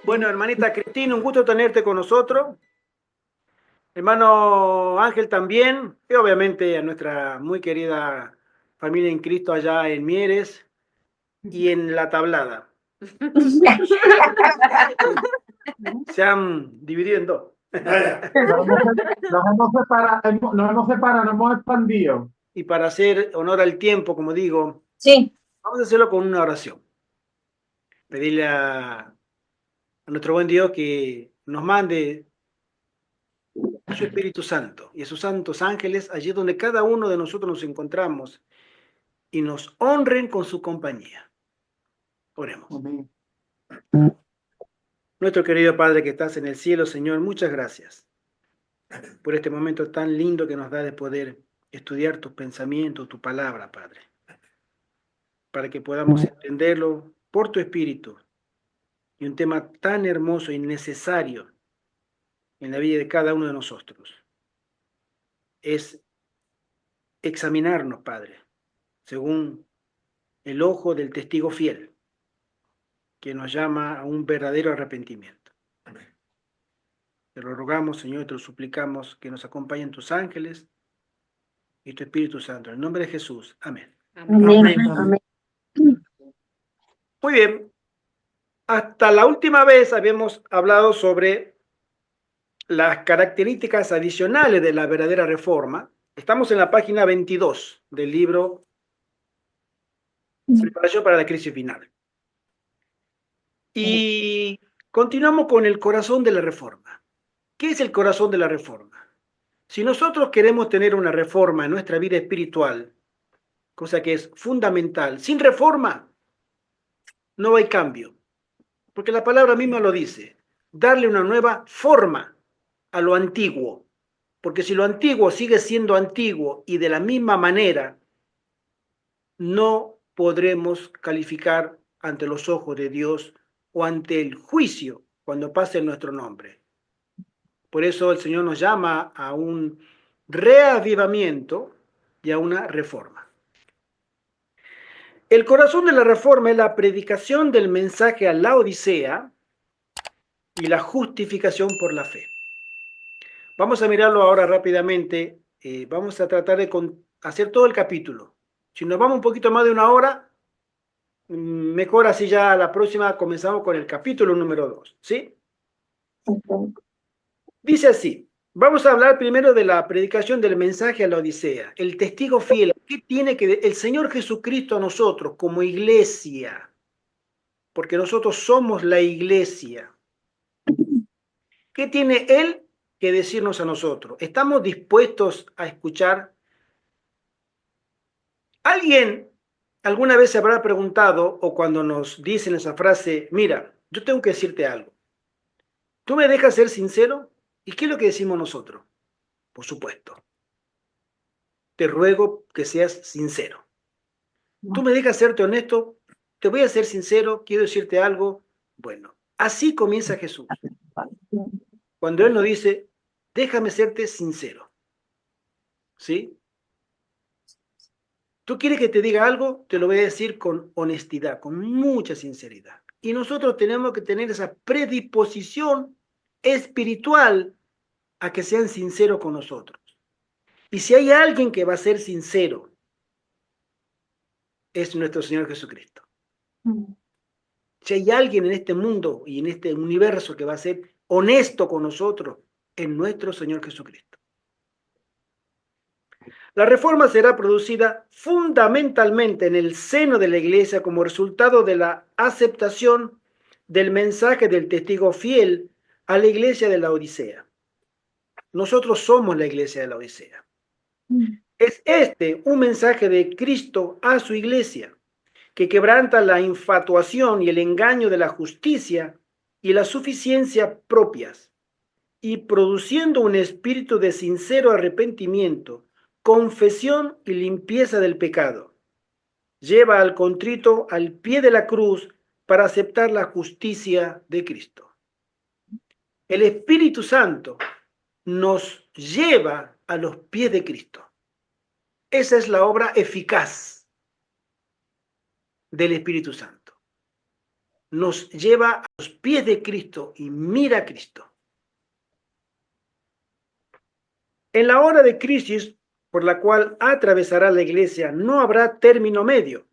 Bueno, hermanita Cristina, un gusto tenerte con nosotros. Hermano Ángel también, y obviamente a nuestra muy querida familia en Cristo allá en Mieres y en La Tablada. Se han dividido en dos. Nos hemos expandido. Y para hacer honor al tiempo, como digo, Sí, vamos a hacerlo con una oración. Pedirle a nuestro buen Dios que nos mande a su Espíritu Santo y a sus santos ángeles allí donde cada uno de nosotros nos encontramos y nos honren con su compañía. Oremos. Amén. Nuestro querido Padre que estás en el cielo, Señor, muchas gracias por este momento tan lindo que nos da de poder estudiar tus pensamientos, tu palabra, Padre, para que podamos entenderlo por tu Espíritu y un tema tan hermoso y necesario en la vida de cada uno de nosotros. Es examinarnos, Padre, según el ojo del testigo fiel, que nos llama a un verdadero arrepentimiento. Te lo rogamos, Señor, y te lo suplicamos que nos acompañen tus ángeles y tu Espíritu Santo. En el nombre de Jesús. Amén. amén, Amén. amén. Muy bien. Hasta la última vez habíamos hablado sobre las características adicionales de la verdadera reforma. Estamos en la página 22 del libro Preparación para la crisis final. Y continuamos con el corazón de la reforma. ¿Qué es el corazón de la reforma? Si nosotros queremos tener una reforma en nuestra vida espiritual, cosa que es fundamental, sin reforma no hay cambio, porque la palabra misma lo dice, darle una nueva forma a lo antiguo, porque si lo antiguo sigue siendo antiguo y de la misma manera, no podremos calificar ante los ojos de Dios o ante el juicio cuando pase nuestro nombre. Por eso el Señor nos llama a un reavivamiento y a una reforma. El corazón de la reforma es la predicación del mensaje a la Odisea y la justificación por la fe. Vamos a mirarlo ahora rápidamente. Vamos a tratar de hacer todo el capítulo. Si nos vamos un poquito más de una hora, mejor así ya a la próxima comenzamos con el capítulo número 2. ¿Sí? Dice así. Vamos a hablar primero de la predicación del mensaje a la Odisea. El testigo fiel. ¿Qué tiene que el Señor Jesucristo a nosotros como iglesia? Porque nosotros somos la iglesia. ¿Qué tiene Él que decirnos a nosotros? ¿Estamos dispuestos a escuchar? ¿Alguien alguna vez se habrá preguntado o cuando nos dicen esa frase, mira, yo tengo que decirte algo, ¿tú me dejas ser sincero? ¿Y qué es lo que decimos nosotros? Por supuesto, te ruego que seas sincero. ¿Tú me dejas serte honesto? Te voy a ser sincero, quiero decirte algo. Bueno, así comienza Jesús. Cuando Él nos dice, déjame serte sincero. ¿Sí? Tú quieres que te diga algo, te lo voy a decir con honestidad, con mucha sinceridad. Y nosotros tenemos que tener esa predisposición espiritual a que sean sinceros con nosotros. Y si hay alguien que va a ser sincero, es nuestro Señor Jesucristo. Si hay alguien en este mundo y en este universo que va a ser honesto con nosotros, es nuestro Señor Jesucristo. La reforma será producida fundamentalmente en el seno de la iglesia como resultado de la aceptación del mensaje del testigo fiel a la iglesia de la Odisea. Nosotros somos la iglesia de la Odisea. Es este un mensaje de Cristo a su iglesia que quebranta la infatuación y el engaño de la justicia y la suficiencia propias y produciendo un espíritu de sincero arrepentimiento, confesión y limpieza del pecado. Lleva al contrito al pie de la cruz para aceptar la justicia de Cristo. El Espíritu Santo nos lleva a los pies de Cristo. Esa es la obra eficaz del Espíritu Santo. nos lleva a los pies de Cristo y mira a Cristo. En la hora de crisis por la cual atravesará la iglesia no habrá término medio.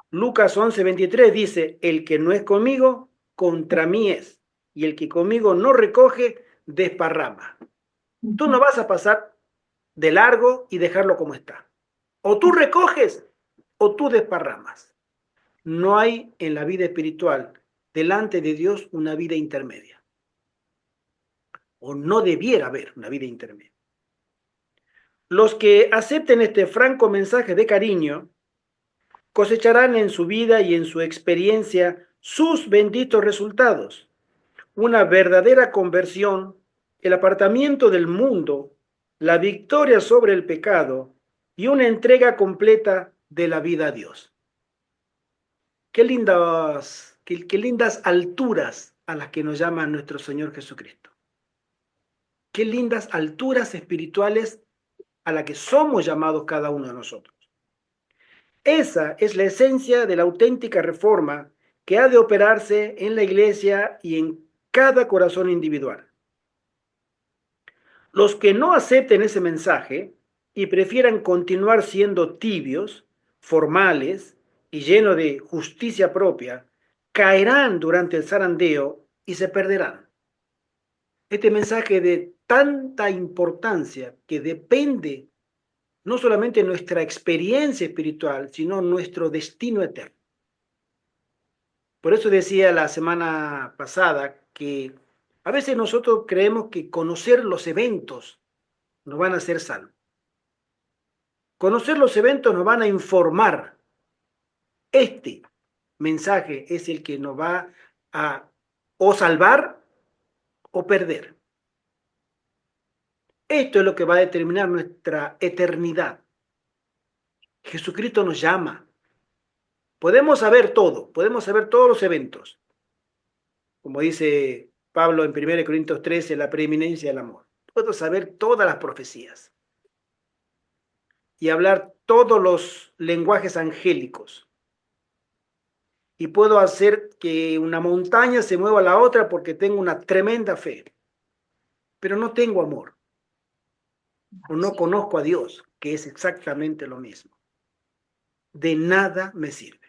Lucas 11:23 dice, el que no es conmigo, contra mí es, y el que conmigo no recoge, desparrama. Tú no vas a pasar de largo y dejarlo como está. O tú recoges o tú desparramas. No hay en la vida espiritual delante de Dios una vida intermedia. O no debiera haber una vida intermedia. Los que acepten este franco mensaje de cariño cosecharán en su vida y en su experiencia sus benditos resultados. Una verdadera conversión, el apartamiento del mundo, la victoria sobre el pecado y una entrega completa de la vida a Dios. Qué lindas alturas a las que nos llama nuestro Señor Jesucristo. Qué lindas alturas espirituales a las que somos llamados cada uno de nosotros. Esa es la esencia de la auténtica reforma que ha de operarse en la iglesia y en cada corazón individual. Los que no acepten ese mensaje y prefieran continuar siendo tibios, formales y llenos de justicia propia, caerán durante el zarandeo y se perderán. Este mensaje de tanta importancia que depende no solamente nuestra experiencia espiritual, sino nuestro destino eterno. Por eso decía la semana pasada que a veces nosotros creemos que conocer los eventos nos van a hacer salvos. Conocer los eventos nos van a informar. Este mensaje es el que nos va a o salvar o perder. Esto es lo que va a determinar nuestra eternidad. Jesucristo nos llama. Podemos saber todo, podemos saber todos los eventos. Como dice Pablo en 1 Corintios 13, la preeminencia del amor. Puedo saber todas las profecías y hablar todos los lenguajes angélicos. Y puedo hacer que una montaña se mueva a la otra porque tengo una tremenda fe. Pero no tengo amor. O no conozco a Dios, que es exactamente lo mismo. De nada me sirve.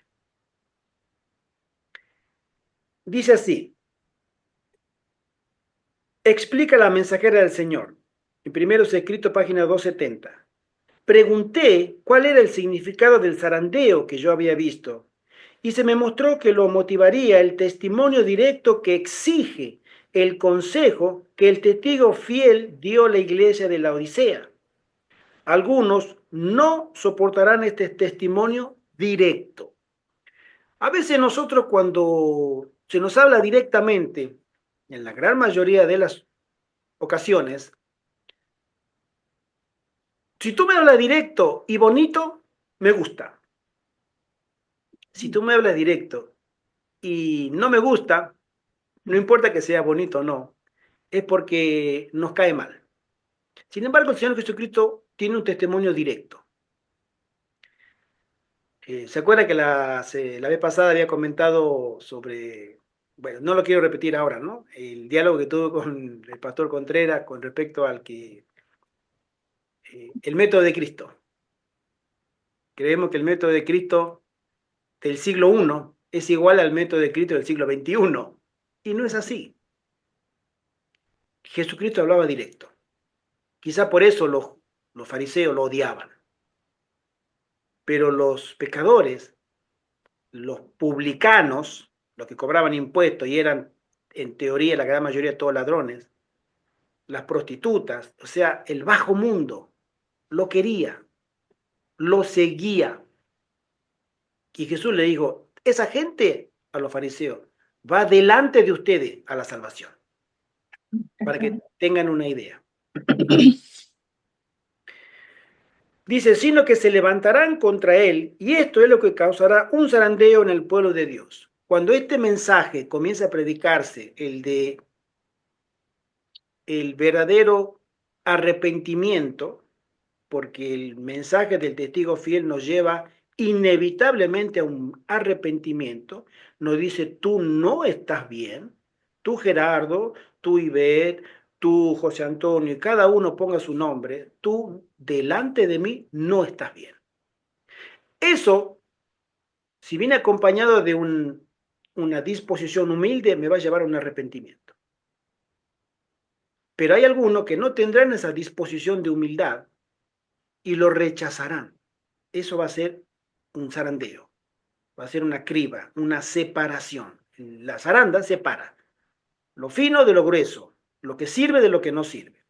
Dice así, explica la mensajera del Señor. En Primeros Escritos, página 270. Pregunté cuál era el significado del zarandeo que yo había visto, y se me mostró que lo motivaría el testimonio directo que exige el consejo que el testigo fiel dio a la iglesia de la Odisea. Algunos no soportarán este testimonio directo. A veces nosotros cuando se nos habla directamente, en la gran mayoría de las ocasiones, si tú me hablas directo y bonito, me gusta. Si tú me hablas directo y no me gusta, no importa que sea bonito o no, es porque nos cae mal. Sin embargo, el Señor Jesucristo tiene un testimonio directo. ¿Se acuerda que la vez pasada había comentado sobre, bueno, no lo quiero repetir ahora, ¿no? El diálogo que tuvo con el pastor Contreras con respecto al que, el método de Cristo. Creemos que el método de Cristo del siglo I es igual al método de Cristo del siglo XXI. Y no es así. Jesucristo hablaba directo. Quizá por eso los fariseos lo odiaban. Pero los pecadores, los publicanos, los que cobraban impuestos y eran, en teoría, la gran mayoría de todos ladrones, las prostitutas, o sea, el bajo mundo, lo quería, lo seguía. Y Jesús le dijo, esa gente, a los fariseos, va delante de ustedes a la salvación, para que tengan una idea. Dice, sino que se levantarán contra él, y esto es lo que causará un zarandeo en el pueblo de Dios. Cuando este mensaje comienza a predicarse, el de el verdadero arrepentimiento, porque el mensaje del testigo fiel nos lleva inevitablemente a un arrepentimiento, nos dice, tú no estás bien, tú Gerardo, tú Ivette, tú José Antonio, y cada uno ponga su nombre, tú delante de mí no estás bien. Eso, si viene acompañado de una disposición humilde, me va a llevar a un arrepentimiento. Pero hay algunos que no tendrán esa disposición de humildad y lo rechazarán. Eso va a ser un zarandeo, va a ser una criba, una separación. La zaranda separa lo fino de lo grueso, lo que sirve de lo que no sirve.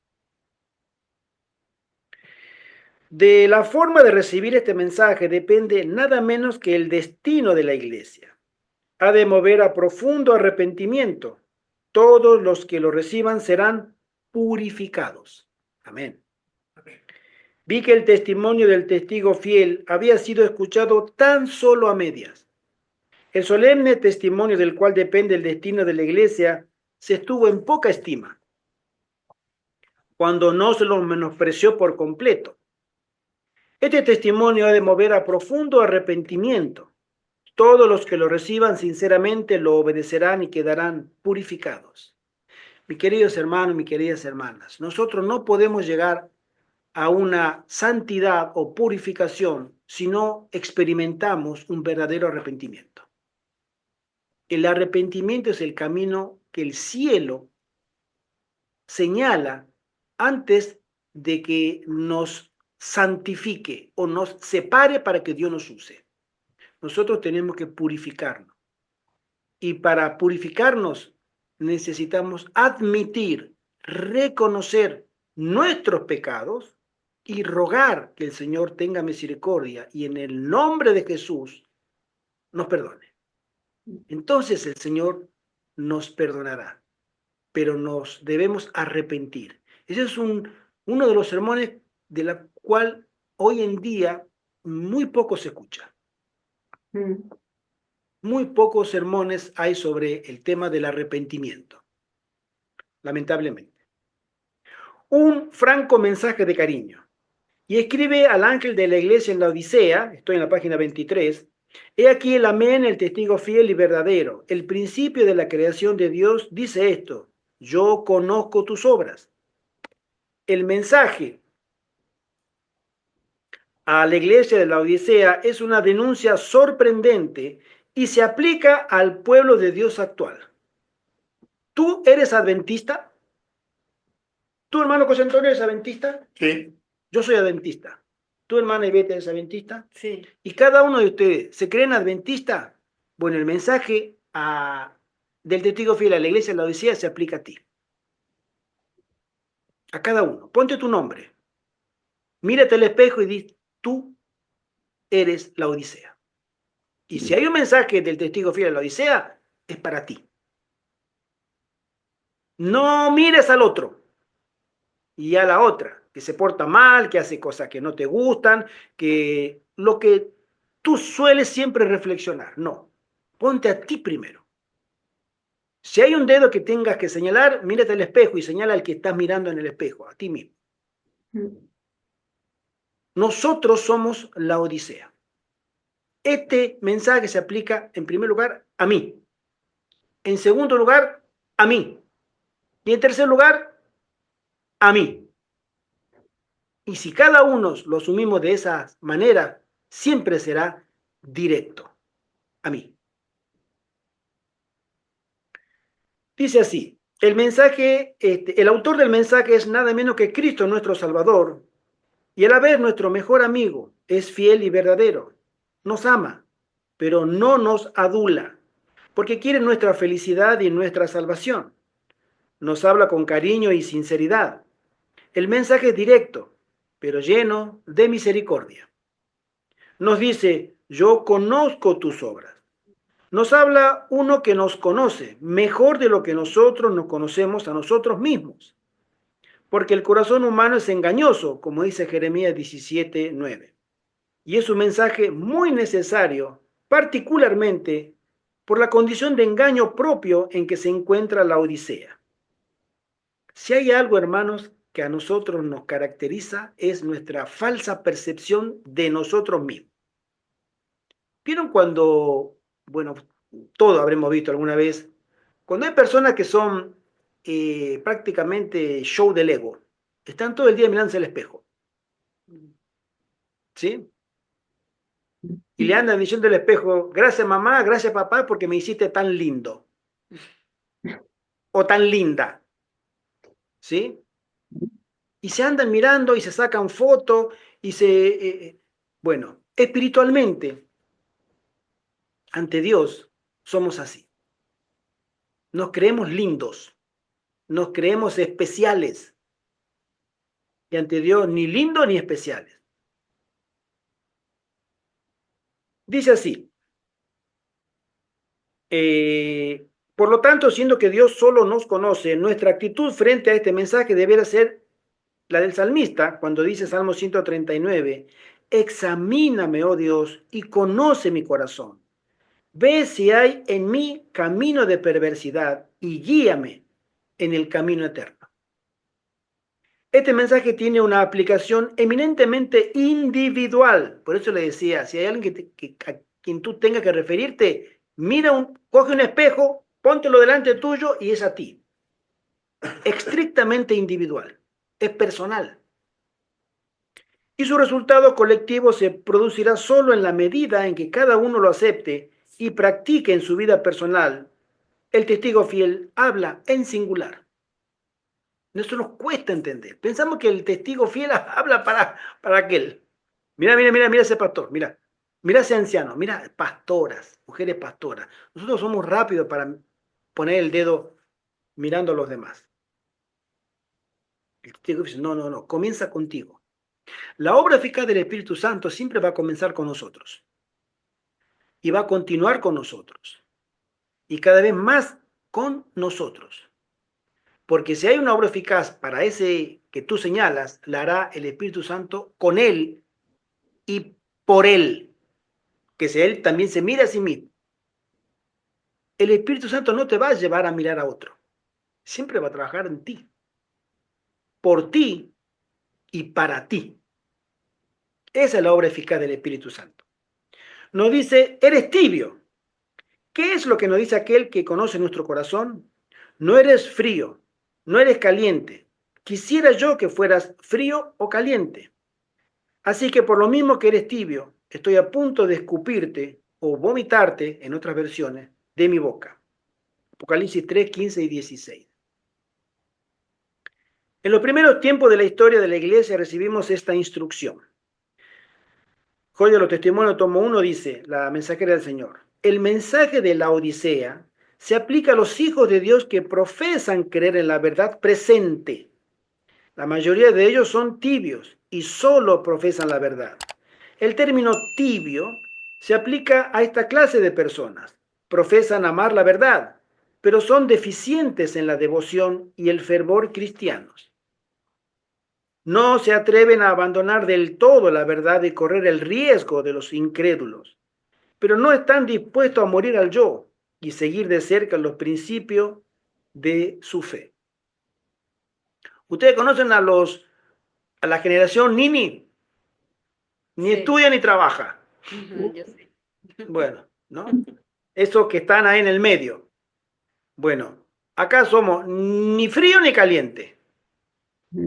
De la forma de recibir este mensaje depende nada menos que el destino de la iglesia. Ha de mover a profundo arrepentimiento. Todos los que lo reciban serán purificados. Amén. Vi que el testimonio del testigo fiel había sido escuchado tan solo a medias. El solemne testimonio del cual depende el destino de la iglesia se estuvo en poca estima, cuando no se lo menospreció por completo. Este testimonio ha de mover a profundo arrepentimiento. Todos los que lo reciban sinceramente lo obedecerán y quedarán purificados. Mis queridos hermanos, mis queridas hermanas, nosotros no podemos llegar a una santidad o purificación si no experimentamos un verdadero arrepentimiento. El arrepentimiento es el camino que el cielo señala antes de que nos santifique o nos separe para que Dios nos use. Nosotros tenemos que purificarnos. Y para purificarnos necesitamos admitir, reconocer nuestros pecados y rogar que el Señor tenga misericordia y en el nombre de Jesús nos perdone. Entonces el Señor nos perdonará, pero nos debemos arrepentir. Ese es uno de los sermones de la cual hoy en día muy poco se escucha. Muy pocos sermones hay sobre el tema del arrepentimiento, lamentablemente. Un franco mensaje de cariño. Y escribe al ángel de la iglesia en la Odisea, estoy en la página 23, he aquí el amén, el testigo fiel y verdadero, el principio de la creación de Dios dice esto, yo conozco tus obras. El mensaje a la iglesia de la Odisea es una denuncia sorprendente y se aplica al pueblo de Dios actual. ¿Tú eres adventista? ¿Tu hermano José Antonio es adventista? Sí. Yo soy adventista. ¿Tu hermana Ivette es adventista? Sí. ¿Y cada uno de ustedes se creen adventista? Bueno, el mensaje del testigo fiel a la iglesia de la Odisea se aplica a ti. A cada uno. Ponte tu nombre. Mírate al espejo y di, tú eres la Odisea. Y si hay un mensaje del testigo fiel a la Odisea, es para ti. No mires al otro y a la otra, que se porta mal, que hace cosas que no te gustan, que lo que tú sueles siempre reflexionar. No, ponte a ti primero. Si hay un dedo que tengas que señalar, mírate al espejo y señala al que estás mirando en el espejo, a ti mismo. Nosotros somos la Odisea. Este mensaje se aplica en primer lugar a mí. En segundo lugar, a mí. Y en tercer lugar, a mí. Y si cada uno lo asumimos de esa manera, siempre será directo a mí. Dice así, el autor del mensaje es nada menos que Cristo nuestro Salvador, y a la vez nuestro mejor amigo, es fiel y verdadero. Nos ama, pero no nos adula, porque quiere nuestra felicidad y nuestra salvación. Nos habla con cariño y sinceridad. El mensaje es directo, pero lleno de misericordia. Nos dice, yo conozco tus obras. Nos habla uno que nos conoce mejor de lo que nosotros nos conocemos a nosotros mismos. Porque el corazón humano es engañoso, como dice Jeremías 17:9. Y es un mensaje muy necesario, particularmente por la condición de engaño propio en que se encuentra la Odisea. Si hay algo, hermanos, que a nosotros nos caracteriza, es nuestra falsa percepción de nosotros mismos. ¿Vieron cuando, bueno, todo habremos visto alguna vez, cuando hay personas que son prácticamente show del ego, están todo el día mirándose al espejo, ¿sí? Y le andan diciendo al espejo, gracias mamá, gracias papá, porque me hiciste tan lindo o tan linda, ¿sí? Y se andan mirando y se sacan fotos y bueno, espiritualmente, ante Dios, somos así. Nos creemos lindos, nos creemos especiales. Y ante Dios, ni lindos ni especiales. Dice así, por lo tanto, siendo que Dios solo nos conoce, nuestra actitud frente a este mensaje deberá ser la del salmista, cuando dice Salmo 139, examíname, oh Dios, y conoce mi corazón. Ve si hay en mí camino de perversidad y guíame en el camino eterno. Este mensaje tiene una aplicación eminentemente individual. Por eso le decía, si hay alguien a quien tú tengas que referirte, coge un espejo, póntelo delante tuyo y es a ti. Estrictamente individual. Es personal. Y su resultado colectivo se producirá solo en la medida en que cada uno lo acepte y practique en su vida personal. El testigo fiel habla en singular. Eso nos cuesta entender. Pensamos que el testigo fiel habla para aquel. Mira, mira, mira, mira ese pastor, mira. Mira ese anciano, mira, pastoras, mujeres pastoras. Nosotros somos rápidos para poner el dedo mirando a los demás. El testigo dice, no, no, no, comienza contigo. La obra eficaz del Espíritu Santo siempre va a comenzar con nosotros. Y va a continuar con nosotros. Y cada vez más con nosotros. Porque si hay una obra eficaz para ese que tú señalas, la hará el Espíritu Santo con él y por él. Que si él también se mira a sí mismo. El Espíritu Santo no te va a llevar a mirar a otro. Siempre va a trabajar en ti. Por ti y para ti. Esa es la obra eficaz del Espíritu Santo. Nos dice, eres tibio. ¿Qué es lo que nos dice aquel que conoce nuestro corazón? No eres frío, no eres caliente. Quisiera yo que fueras frío o caliente. Así que por lo mismo que eres tibio, estoy a punto de escupirte o vomitarte, en otras versiones, de mi boca. Apocalipsis 3, 15 y 16. En los primeros tiempos de la historia de la iglesia recibimos esta instrucción. Joya de los Testimonios, tomo 1, dice la mensajera del Señor. El mensaje de la Odisea se aplica a los hijos de Dios que profesan creer en la verdad presente. La mayoría de ellos son tibios y solo profesan la verdad. El término tibio se aplica a esta clase de personas. Profesan amar la verdad, pero son deficientes en la devoción y el fervor cristianos. No se atreven a abandonar del todo la verdad y correr el riesgo de los incrédulos, pero no están dispuestos a morir al yo y seguir de cerca los principios de su fe. Ustedes conocen a la generación Nini, ni Sí. estudia ni trabaja. Yo sé. Bueno, ¿no? Esos que están ahí en el medio. Bueno, acá somos ni frío ni caliente.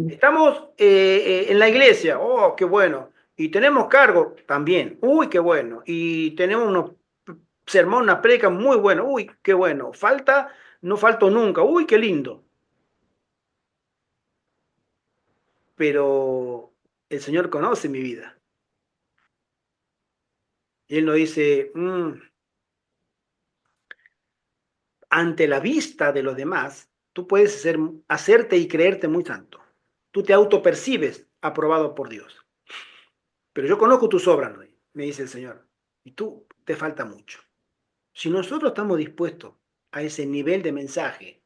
Estamos en la iglesia, oh, qué bueno. Y tenemos cargo también, uy, qué bueno. Y tenemos unos sermón, una predica muy buena, uy, qué bueno. No falto nunca, uy, qué lindo. Pero el Señor conoce mi vida. Y Él nos dice, ante la vista de los demás, tú puedes hacerte y creerte muy santo. Tú te autopercibes aprobado por Dios. Pero yo conozco tus obras, me dice el Señor, y tú te falta mucho. Si nosotros estamos dispuestos a ese nivel de mensaje,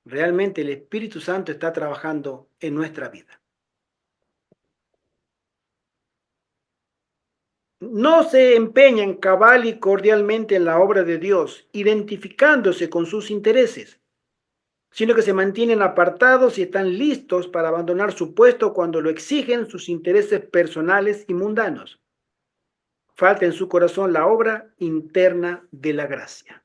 realmente el Espíritu Santo está trabajando en nuestra vida. No se empeñan cabal y cordialmente en la obra de Dios, identificándose con sus intereses, sino que se mantienen apartados y están listos para abandonar su puesto cuando lo exigen sus intereses personales y mundanos. falta en su corazón la obra interna de la gracia.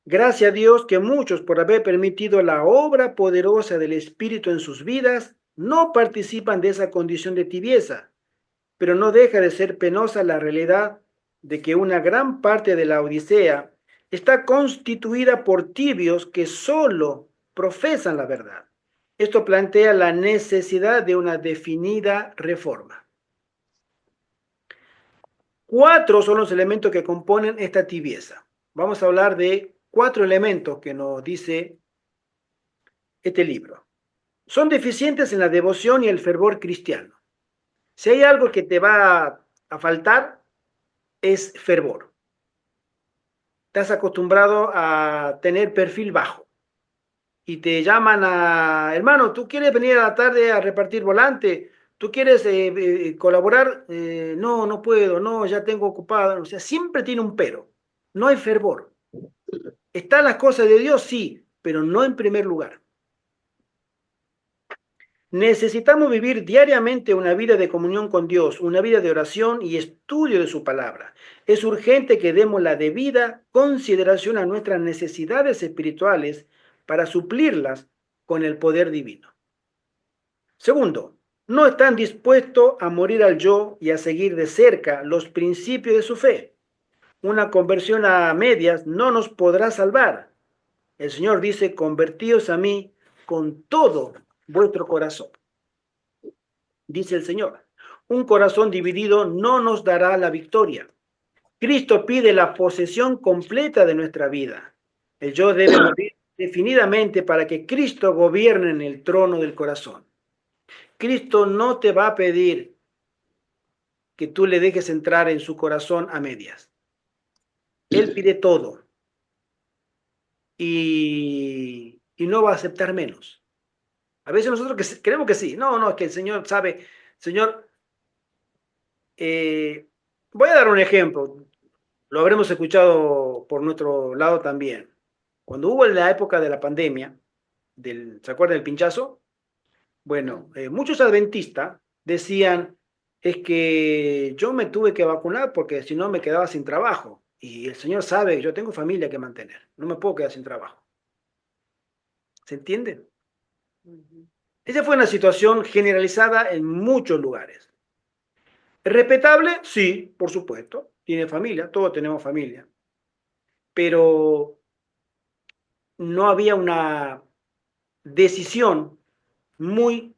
Gracias a Dios que muchos, por haber permitido la obra poderosa del Espíritu en sus vidas, no participan de esa condición de tibieza, pero no deja de ser penosa la realidad de que una gran parte de la Odisea está constituida por tibios que solo profesan la verdad. Esto plantea la necesidad de una definida reforma. 4 son los elementos que componen esta tibieza. Vamos a hablar de 4 elementos que nos dice este libro. Son deficientes en la devoción y el fervor cristiano. Si hay algo que te va a faltar, es fervor. Estás acostumbrado a tener perfil bajo y te llaman a, hermano, ¿tú quieres venir a la tarde a repartir volante? ¿Tú quieres colaborar? No, no puedo, no, ya tengo ocupado. O sea, siempre tiene un pero. No hay fervor. ¿Están las cosas de Dios? Sí, pero no en primer lugar. Necesitamos vivir diariamente una vida de comunión con Dios, una vida de oración y estudio de su palabra. Es urgente que demos la debida consideración a nuestras necesidades espirituales para suplirlas con el poder divino. Segundo, no están dispuestos a morir al yo y a seguir de cerca los principios de su fe. Una conversión a medias no nos podrá salvar. El Señor dice, convertíos a mí con todo vuestro corazón. Dice el Señor, un corazón dividido no nos dará la victoria. Cristo pide la posesión completa de nuestra vida. El yo debe morir definidamente para que Cristo gobierne en el trono del corazón. Cristo no te va a pedir que tú le dejes entrar en su corazón a medias. Él pide todo y no va a aceptar menos. A veces nosotros creemos que sí. No, no, es que el Señor sabe. Señor, voy a dar un ejemplo. Lo habremos escuchado por nuestro lado también. Cuando hubo la época de la pandemia, ¿se acuerdan del pinchazo? Bueno, muchos adventistas decían, es que yo me tuve que vacunar porque si no me quedaba sin trabajo. Y el Señor sabe que yo tengo familia que mantener. No me puedo quedar sin trabajo. ¿Se entiende? Esa fue una situación generalizada en muchos lugares. ¿Respetable? Sí, por supuesto. Tiene familia, todos tenemos familia. Pero no había una decisión muy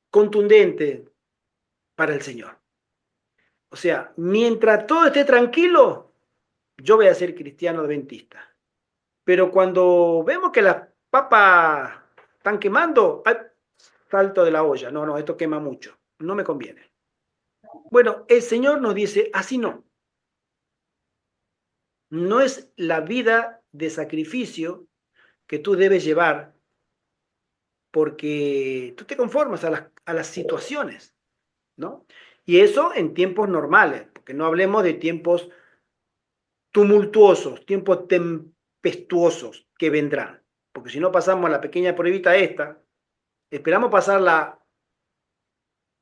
contundente para el Señor. O sea, mientras todo esté tranquilo, yo voy a ser cristiano adventista. Pero cuando vemos que las papas están quemando, ¡ay! Salto de la olla. No, no, esto quema mucho. No me conviene. Bueno, el Señor nos dice, así no. No es la vida de sacrificio que tú debes llevar porque tú te conformas a las situaciones, ¿no? Y eso en tiempos normales, porque no hablemos de tiempos tumultuosos, tiempos tempestuosos que vendrán. Porque si no pasamos la pequeña pruebita esta, ¿esperamos pasarla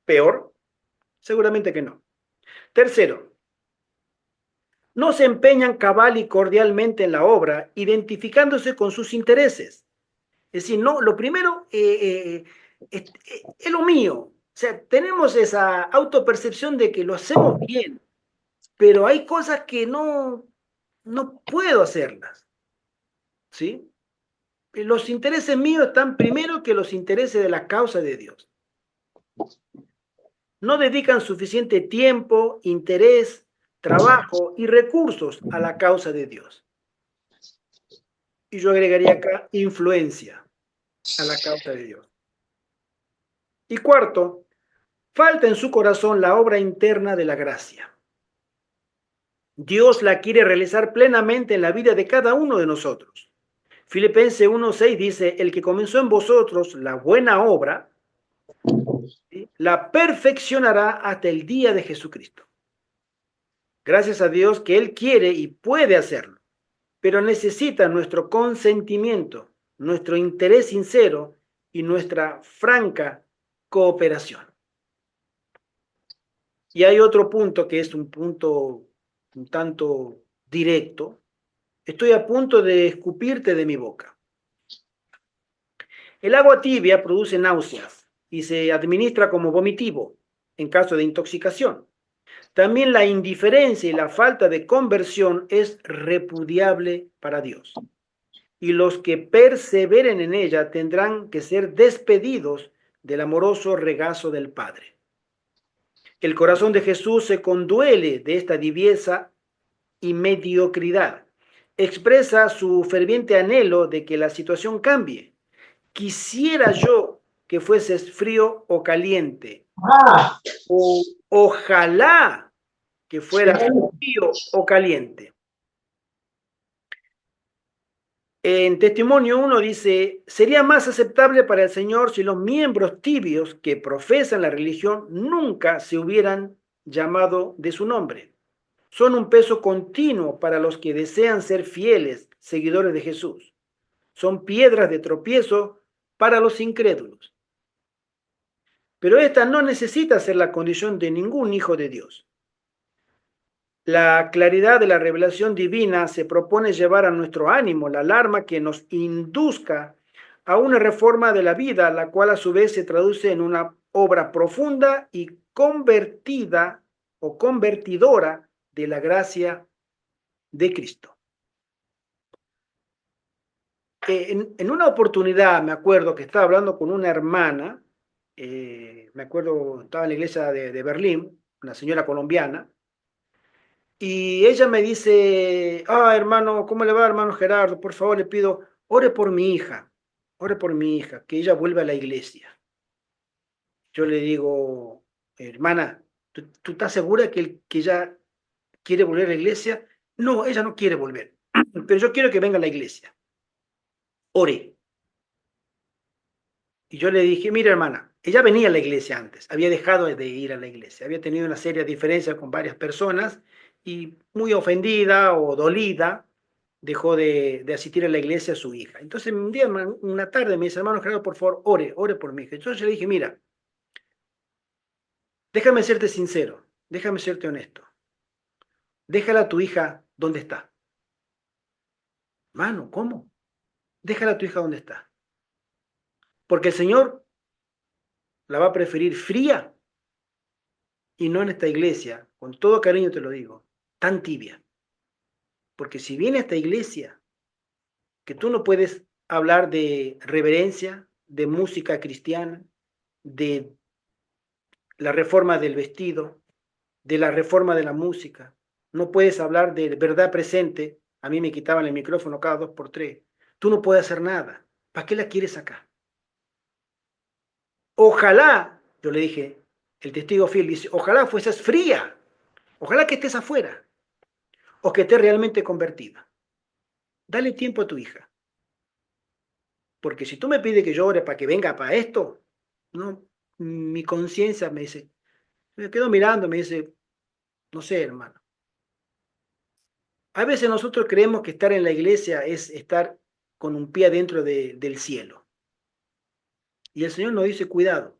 peor? Seguramente que no. Tercero, no se empeñan cabal y cordialmente en la obra, identificándose con sus intereses. Es decir, no, lo primero es lo mío. O sea, tenemos esa autopercepción de que lo hacemos bien, pero hay cosas que no puedo hacerlas. ¿Sí? Los intereses míos están primero que los intereses de la causa de Dios. No dedican suficiente tiempo, interés, trabajo y recursos a la causa de Dios. Y yo agregaría acá influencia a la causa de Dios. Y cuarto, falta en su corazón la obra interna de la gracia. Dios la quiere realizar plenamente en la vida de cada uno de nosotros. Filipenses 1:6 dice, el que comenzó en vosotros la buena obra, ¿sí?, la perfeccionará hasta el día de Jesucristo. Gracias a Dios que Él quiere y puede hacerlo, pero necesita nuestro consentimiento, nuestro interés sincero y nuestra franca cooperación. Y hay otro punto que es un punto un tanto directo. Estoy a punto de escupirte de mi boca. El agua tibia produce náuseas y se administra como vomitivo en caso de intoxicación. También la indiferencia y la falta de conversión es repudiable para Dios. Y los que perseveren en ella tendrán que ser despedidos del amoroso regazo del Padre. El corazón de Jesús se conduele de esta tibieza y mediocridad. Expresa su ferviente anhelo de que la situación cambie. Quisiera yo que fueses frío o caliente, Ah, o ojalá que fueras frío o caliente. En Testimonio 1 dice, sería más aceptable para el Señor si los miembros tibios que profesan la religión nunca se hubieran llamado de su nombre. Son un peso continuo para los que desean ser fieles seguidores de Jesús. Son piedras de tropiezo para los incrédulos. Pero esta no necesita ser la condición de ningún hijo de Dios. La claridad de la revelación divina se propone llevar a nuestro ánimo la alarma que nos induzca a una reforma de la vida, la cual a su vez se traduce en una obra profunda y convertida o convertidora de la gracia de Cristo. En una oportunidad me acuerdo que estaba hablando con una hermana, me acuerdo, estaba en la iglesia de Berlín, una señora colombiana, y ella me dice, hermano, ¿cómo le va, hermano Gerardo? Por favor, le pido, ore por mi hija, que ella vuelva a la iglesia. Yo le digo, hermana, ¿tú estás segura que ella quiere volver a la iglesia? No, ella no quiere volver, pero yo quiero que venga a la iglesia. Ore. Y yo le dije, mira hermana, ella venía a la iglesia antes, había dejado de ir a la iglesia, había tenido una seria diferencia con varias personas y muy ofendida o dolida, dejó de asistir a la iglesia a su hija. Entonces un día, una tarde, me dice, hermano Gerardo, por favor, ore por mi hija. Entonces yo le dije, mira, déjame serte sincero, déjame serte honesto. Déjala a tu hija donde está. Mano, ¿cómo? Déjala a tu hija donde está. Porque el Señor la va a preferir fría y no en esta iglesia, con todo cariño te lo digo, tan tibia. Porque si viene a esta iglesia, que tú no puedes hablar de reverencia, de música cristiana, de la reforma del vestido, de la reforma de la música, no puedes hablar de verdad presente, a mí me quitaban el micrófono cada 2 por 3, tú no puedes hacer nada, ¿para qué la quieres acá? Ojalá, yo le dije, el testigo fiel dice, ojalá fueses fría, ojalá que estés afuera, o que estés realmente convertida. Dale tiempo a tu hija. Porque si tú me pides que yo ore para que venga para esto, no, mi conciencia me dice, me quedo mirando, me dice, no sé, hermano. A veces nosotros creemos que estar en la iglesia es estar con un pie dentro del cielo. Y el Señor nos dice, cuidado.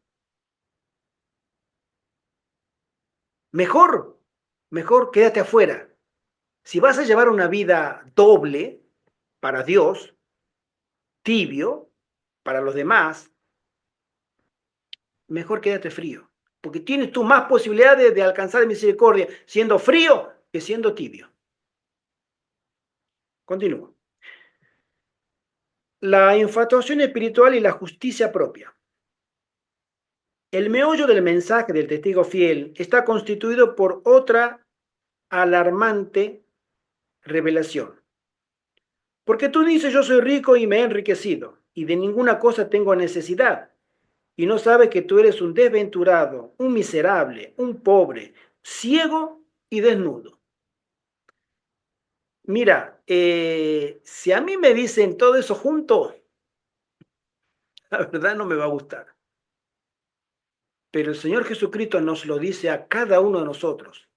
Mejor, mejor quédate afuera. Si vas a llevar una vida doble para Dios, tibio para los demás, mejor quédate frío. Porque tienes tú más posibilidades de alcanzar misericordia siendo frío que siendo tibio. Continúo. La infatuación espiritual y la justicia propia. El meollo del mensaje del testigo fiel está constituido por otra alarmante revelación. Porque tú dices, yo soy rico y me he enriquecido, y de ninguna cosa tengo necesidad, y no sabes que tú eres un desventurado, un miserable, un pobre, ciego y desnudo. Mira, si a mí me dicen todo eso junto, la verdad no me va a gustar. Pero el Señor Jesucristo nos lo dice a cada uno de nosotros.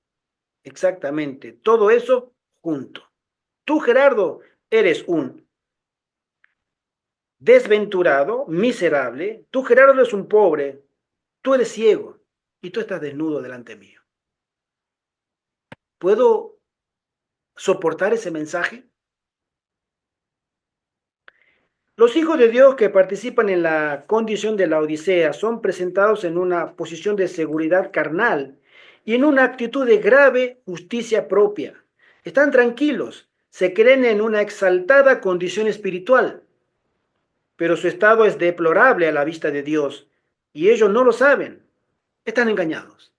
Exactamente, todo eso junto. Tú, Gerardo, eres un desventurado, miserable. Tú, Gerardo, eres un pobre. Tú eres ciego y tú estás desnudo delante mío. ¿Puedo soportar ese mensaje? Los hijos de Dios que participan en la condición de la Odisea son presentados en una posición de seguridad carnal y en una actitud de grave justicia propia. Están tranquilos, se creen en una exaltada condición espiritual, pero su estado es deplorable a la vista de Dios y ellos no lo saben. Están engañados.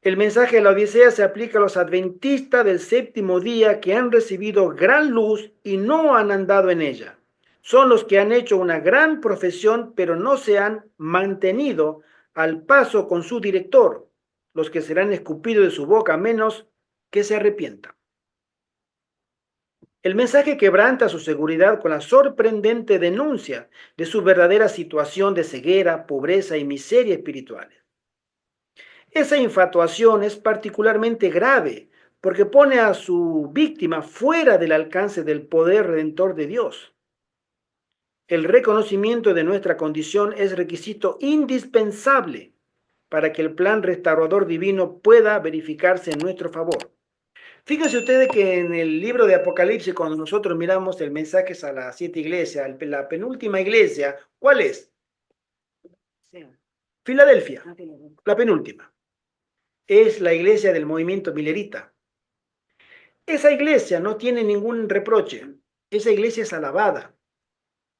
El mensaje de la Odisea se aplica a los adventistas del séptimo día que han recibido gran luz y no han andado en ella. Son los que han hecho una gran profesión, pero no se han mantenido al paso con su director, los que serán escupidos de su boca a menos que se arrepientan. El mensaje quebranta su seguridad con la sorprendente denuncia de su verdadera situación de ceguera, pobreza y miseria espirituales. Esa infatuación es particularmente grave porque pone a su víctima fuera del alcance del poder redentor de Dios. El reconocimiento de nuestra condición es requisito indispensable para que el plan restaurador divino pueda verificarse en nuestro favor. Fíjense ustedes que en el libro de Apocalipsis, cuando nosotros miramos el mensaje a las 7 iglesias, la penúltima iglesia, ¿cuál es? Sí. Filadelfia, la penúltima. Es la iglesia del movimiento milerita. Esa iglesia no tiene ningún reproche. Esa iglesia es alabada.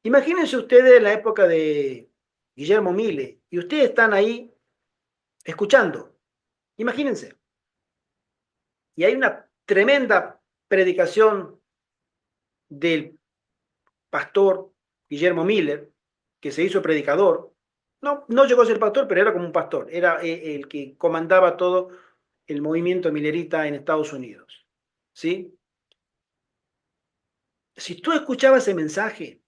Imagínense ustedes la época de Guillermo Mille y ustedes están ahí escuchando. Imagínense. Y hay una tremenda predicación del pastor Guillermo Miller, que se hizo predicador. No, no llegó a ser pastor, pero era como un pastor. Era el que comandaba todo el movimiento milerita en Estados Unidos. ¿Sí? Si tú escuchabas ese mensaje,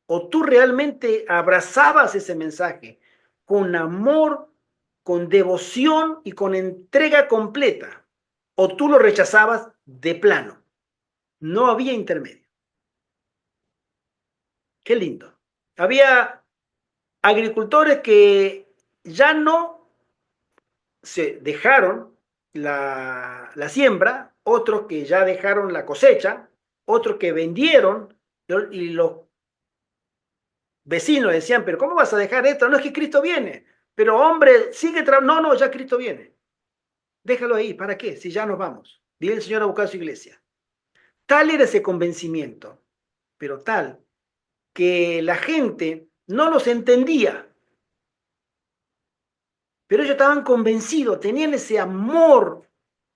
o tú realmente abrazabas ese mensaje con amor, con devoción y con entrega completa, o tú lo rechazabas de plano. No había intermedio. Qué lindo. Había agricultores que ya no se dejaron la siembra, otros que ya dejaron la cosecha, otros que vendieron y los vecinos decían, pero ¿cómo vas a dejar esto? No es que Cristo viene. Pero hombre, sigue trabajando. No, no, ya Cristo viene. Déjalo ahí, ¿para qué? Si ya nos vamos. Viene el Señor a buscar su iglesia. Tal era ese convencimiento, pero tal que la gente no los entendía. Pero ellos estaban convencidos, tenían ese amor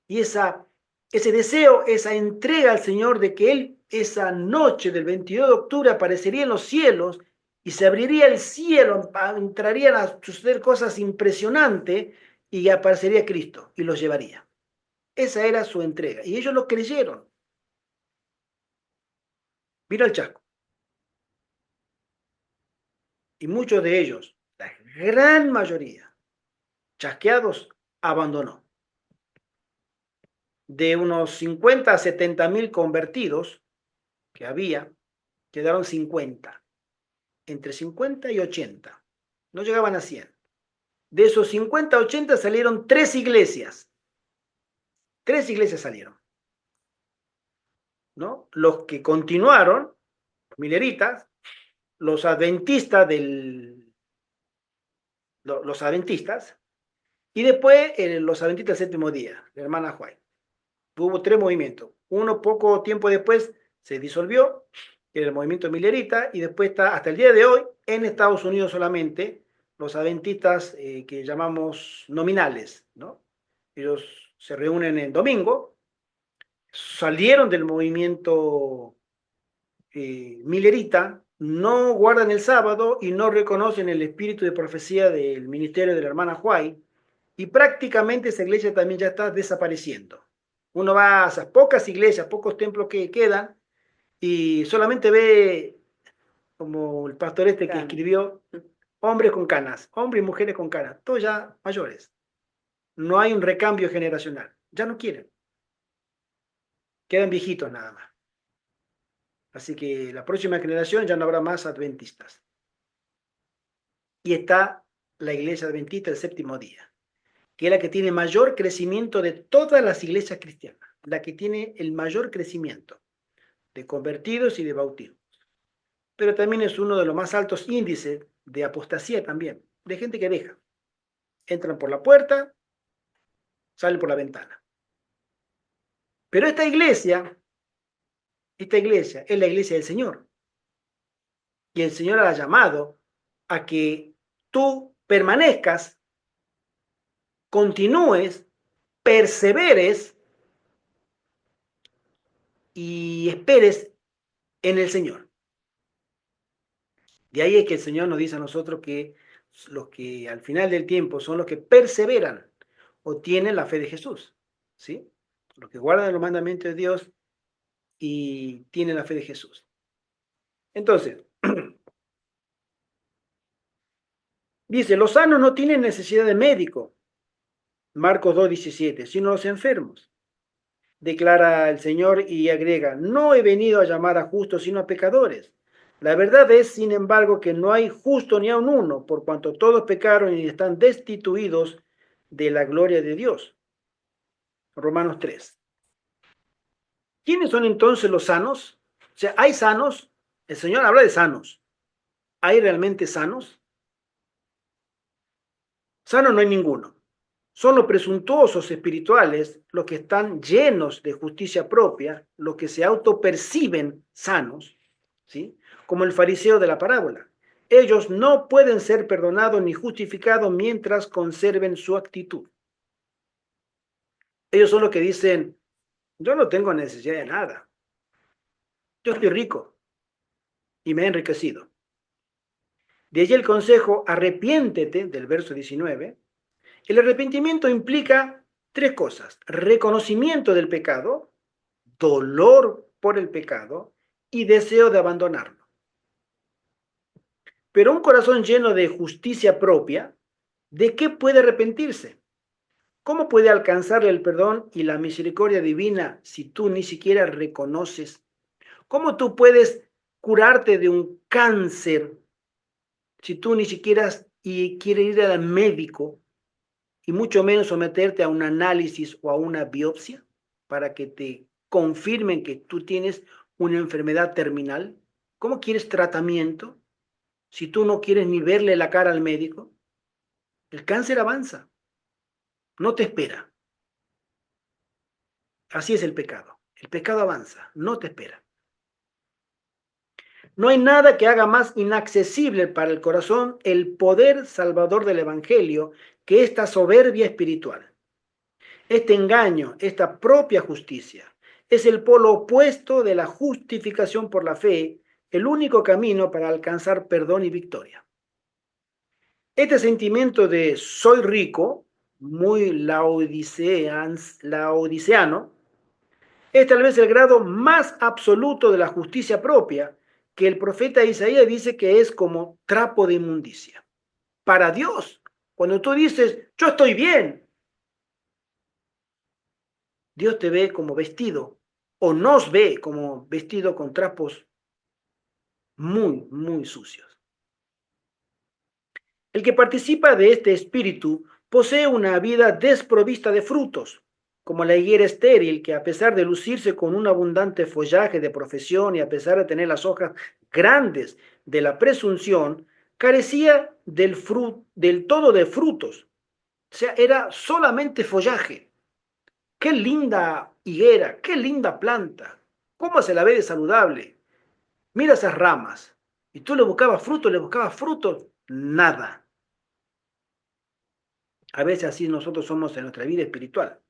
y ese deseo, esa entrega al Señor de que Él esa noche del 22 de octubre aparecería en los cielos y se abriría el cielo, entrarían a suceder cosas impresionantes y aparecería Cristo y los llevaría. Esa era su entrega y ellos lo creyeron. Mira el chasco. Y muchos de ellos, la gran mayoría, chasqueados, abandonó. De unos 50 a 70 mil convertidos que había, quedaron 50, entre 50 y 80. No llegaban a 100. De esos 50 a 80 salieron 3 iglesias. 3 iglesias salieron, ¿no? Los que continuaron, mileritas, los adventistas los adventistas, y después los adventistas del séptimo día, la hermana White. Hubo 3 movimientos. Uno poco tiempo después se disolvió, era el movimiento milerita, y después está hasta el día de hoy en Estados Unidos solamente los adventistas que llamamos nominales, ¿no? Ellos se reúnen el domingo, salieron del movimiento milerita, no guardan el sábado y no reconocen el espíritu de profecía del ministerio de la hermana White, y prácticamente esa iglesia también ya está desapareciendo. Uno va a esas pocas iglesias, pocos templos que quedan, y solamente ve, como el pastor este que escribió, hombres con canas, hombres y mujeres con canas, todos ya mayores. No hay un recambio generacional, ya no quieren, quedan viejitos nada más. Así que la próxima generación ya no habrá más adventistas. Y está la iglesia adventista del séptimo día, que es la que tiene mayor crecimiento de todas las iglesias cristianas, la que tiene el mayor crecimiento de convertidos y de bautismos. Pero también es uno de los más altos índices de apostasía también, de gente que deja. Entran por la puerta, salen por la ventana. Pero esta iglesia es la iglesia del Señor. Y el Señor ha llamado a que tú permanezcas, continúes, perseveres y esperes en el Señor. De ahí es que el Señor nos dice a nosotros que los que al final del tiempo son los que perseveran o tienen la fe de Jesús, ¿sí? Los que guardan los mandamientos de Dios y tienen la fe de Jesús. Entonces, dice, los sanos no tienen necesidad de médico, Marcos 2:17, sino los enfermos. Declara el Señor y agrega, no he venido a llamar a justos, sino a pecadores. La verdad es, sin embargo, que no hay justo ni aun uno, por cuanto todos pecaron y están destituidos de la gloria de Dios. Romanos 3. ¿Quiénes son entonces los sanos? O sea, ¿hay sanos? El Señor habla de sanos. ¿Hay realmente sanos? Sanos no hay ninguno. Son los presuntuosos espirituales los que están llenos de justicia propia, los que se autoperciben sanos, ¿sí? Como el fariseo de la parábola. Ellos no pueden ser perdonados ni justificados mientras conserven su actitud. Ellos son los que dicen, yo no tengo necesidad de nada. Yo estoy rico y me he enriquecido. De allí el consejo, arrepiéntete, del verso 19. El arrepentimiento implica tres cosas: reconocimiento del pecado, dolor por el pecado y deseo de abandonarlo. Pero un corazón lleno de justicia propia, ¿de qué puede arrepentirse? ¿Cómo puede alcanzarle el perdón y la misericordia divina si tú ni siquiera reconoces? ¿Cómo tú puedes curarte de un cáncer si tú ni siquiera quieres ir al médico y mucho menos someterte a un análisis o a una biopsia para que te confirmen que tú tienes una enfermedad terminal? ¿Cómo quieres tratamiento si tú no quieres ni verle la cara al médico? El cáncer avanza, no te espera. Así es el pecado. El pecado avanza, no te espera. No hay nada que haga más inaccesible para el corazón el poder salvador del Evangelio que esta soberbia espiritual. Este engaño, esta propia justicia, es el polo opuesto de la justificación por la fe, el único camino para alcanzar perdón y victoria. Este sentimiento de soy rico, muy laodiceano, es tal vez el grado más absoluto de la justicia propia, que el profeta Isaías dice que es como trapo de inmundicia. Para Dios, cuando tú dices, yo estoy bien, Dios te ve como vestido, o nos ve como vestido con trapos muy, muy sucios. El que participa de este espíritu posee una vida desprovista de frutos, como la higuera estéril que, a pesar de lucirse con un abundante follaje de profesión y a pesar de tener las hojas grandes de la presunción, carecía del todo de frutos. O sea, era solamente follaje. Qué linda higuera, qué linda planta, cómo se la ve de saludable. Mira esas ramas. Y tú le buscabas frutos, nada. A veces así nosotros somos en nuestra vida espiritual.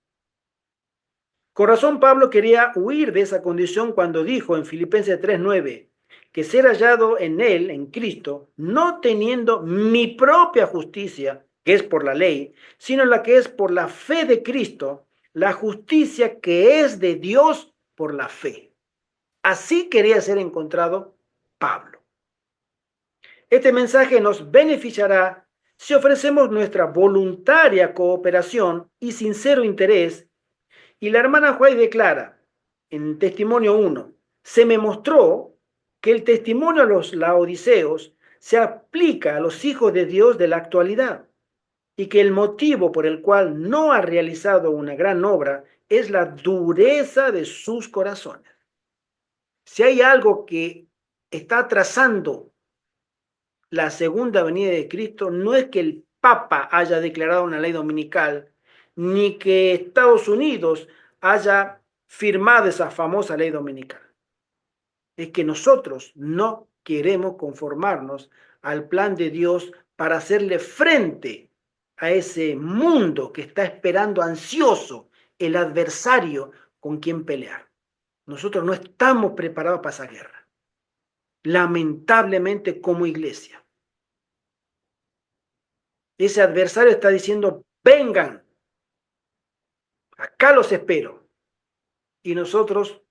Con razón Pablo quería huir de esa condición cuando dijo en Filipenses 3:9 que ser hallado en él, en Cristo, no teniendo mi propia justicia, que es por la ley, sino la que es por la fe de Cristo, la justicia que es de Dios por la fe. Así quería ser encontrado Pablo. Este mensaje nos beneficiará si ofrecemos nuestra voluntaria cooperación y sincero interés. Y la hermana White declara en Testimonio 1, se me mostró que el testimonio a los laodiceos se aplica a los hijos de Dios de la actualidad y que el motivo por el cual no ha realizado una gran obra es la dureza de sus corazones. Si hay algo que está atrasando la segunda venida de Cristo, no es que el Papa haya declarado una ley dominical, ni que Estados Unidos haya firmado esa famosa ley dominical. Es que nosotros no queremos conformarnos al plan de Dios para hacerle frente a ese mundo que está esperando ansioso el adversario con quien pelear. Nosotros no estamos preparados para esa guerra, lamentablemente como iglesia. Ese adversario está diciendo, vengan, acá los espero. Y nosotros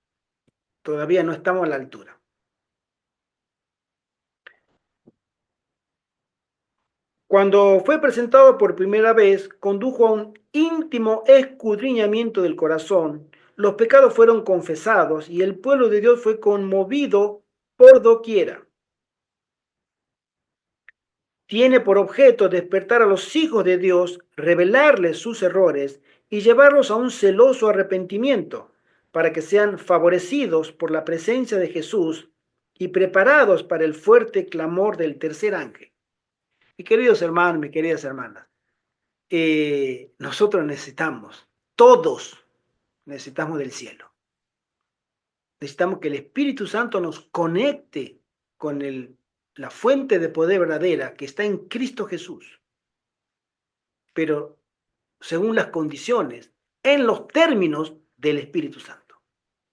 todavía no estamos a la altura. Cuando fue presentado por primera vez, condujo a un íntimo escudriñamiento del corazón. Los pecados fueron confesados y el pueblo de Dios fue conmovido por doquiera. Tiene por objeto despertar a los hijos de Dios, revelarles sus errores y llevarlos a un celoso arrepentimiento, para que sean favorecidos por la presencia de Jesús y preparados para el fuerte clamor del tercer ángel. Y queridos hermanos, mis queridas hermanas, nosotros necesitamos, todos necesitamos del cielo. Necesitamos que el Espíritu Santo nos conecte con la fuente de poder verdadera que está en Cristo Jesús. Pero según las condiciones, en los términos del Espíritu Santo.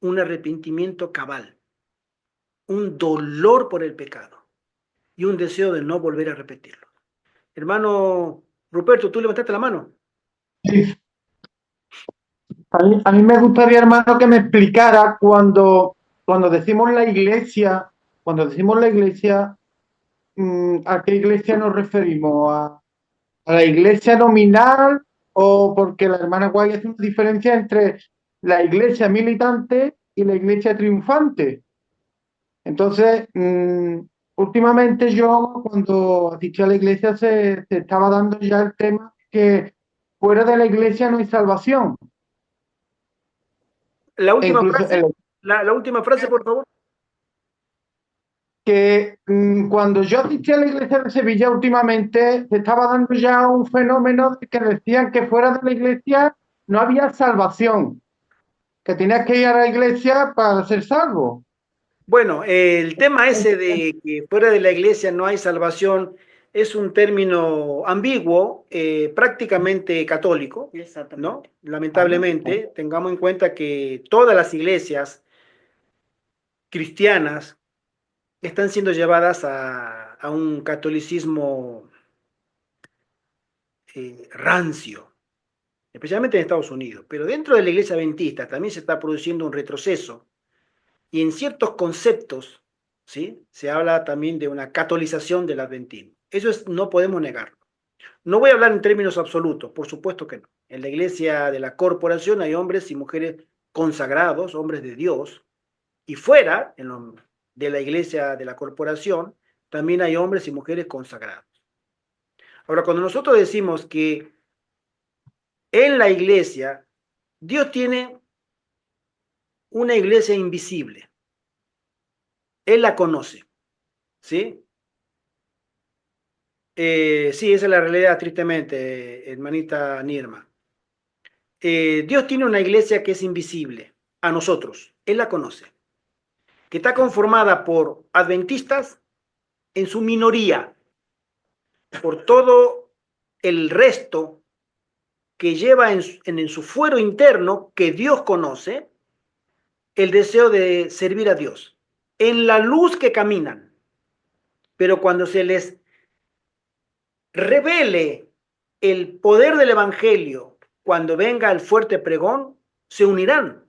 Un arrepentimiento cabal, un dolor por el pecado y un deseo de no volver a repetirlo. Hermano Ruperto, ¿tú levantaste la mano? Sí. A mí me gustaría, hermano, que me explicara cuando decimos la iglesia, ¿a qué iglesia nos referimos? ¿A la iglesia nominal o porque la hermana Guay hace una diferencia entre la iglesia militante y la iglesia triunfante? Entonces, últimamente yo cuando asistí a la iglesia se estaba dando ya el tema que fuera de la iglesia no hay salvación. La E última incluso frase, la última frase, por favor. que cuando yo asistí a la iglesia de Sevilla últimamente se estaba dando ya un fenómeno de que decían que fuera de la iglesia no había salvación, que tenías que ir a la iglesia para ser salvo. Bueno, el tema ese de que fuera de la iglesia no hay salvación es un término ambiguo, prácticamente católico, ¿no? Lamentablemente, tengamos en cuenta que todas las iglesias cristianas están siendo llevadas a un catolicismo rancio, especialmente en Estados Unidos. Pero dentro de la iglesia adventista también se está produciendo un retroceso y en ciertos conceptos, ¿sí? Se habla también de una catolización del adventismo. Eso no podemos negarlo. No voy a hablar en términos absolutos, por supuesto que no. En la iglesia de la corporación hay hombres y mujeres consagrados, hombres de Dios, y fuera de la iglesia de la corporación también hay hombres y mujeres consagrados. Ahora, cuando nosotros decimos que en la iglesia Dios tiene una iglesia invisible, Él la conoce, ¿sí? Sí, esa es la realidad, tristemente, hermanita Nirma. Dios tiene una iglesia que es invisible a nosotros, Él la conoce, que está conformada por adventistas en su minoría, por todo el resto que lleva en su fuero interno, que Dios conoce, el deseo de servir a Dios, en la luz que caminan, pero cuando se les revele el poder del Evangelio, cuando venga el fuerte pregón, se unirán.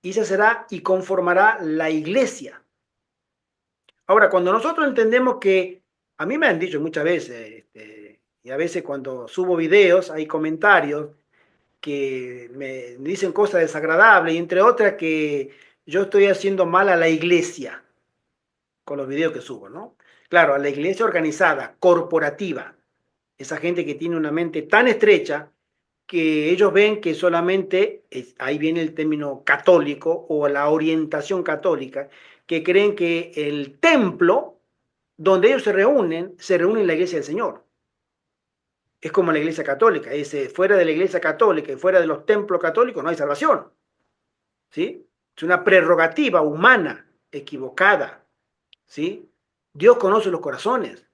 Y esa será y conformará la iglesia. Ahora, cuando nosotros entendemos que, a mí me han dicho muchas veces, y a veces cuando subo videos hay comentarios que me dicen cosas desagradables, y entre otras que yo estoy haciendo mal a la iglesia con los videos que subo, ¿no? Claro, a la iglesia organizada, corporativa, esa gente que tiene una mente tan estrecha que ellos ven que solamente, ahí viene el término católico o la orientación católica, que creen que el templo donde ellos se reúnen en la iglesia del Señor. Es como la iglesia católica, dice, fuera de la iglesia católica y fuera de los templos católicos no hay salvación, ¿sí? Es una prerrogativa humana equivocada, ¿sí? Dios conoce los corazones,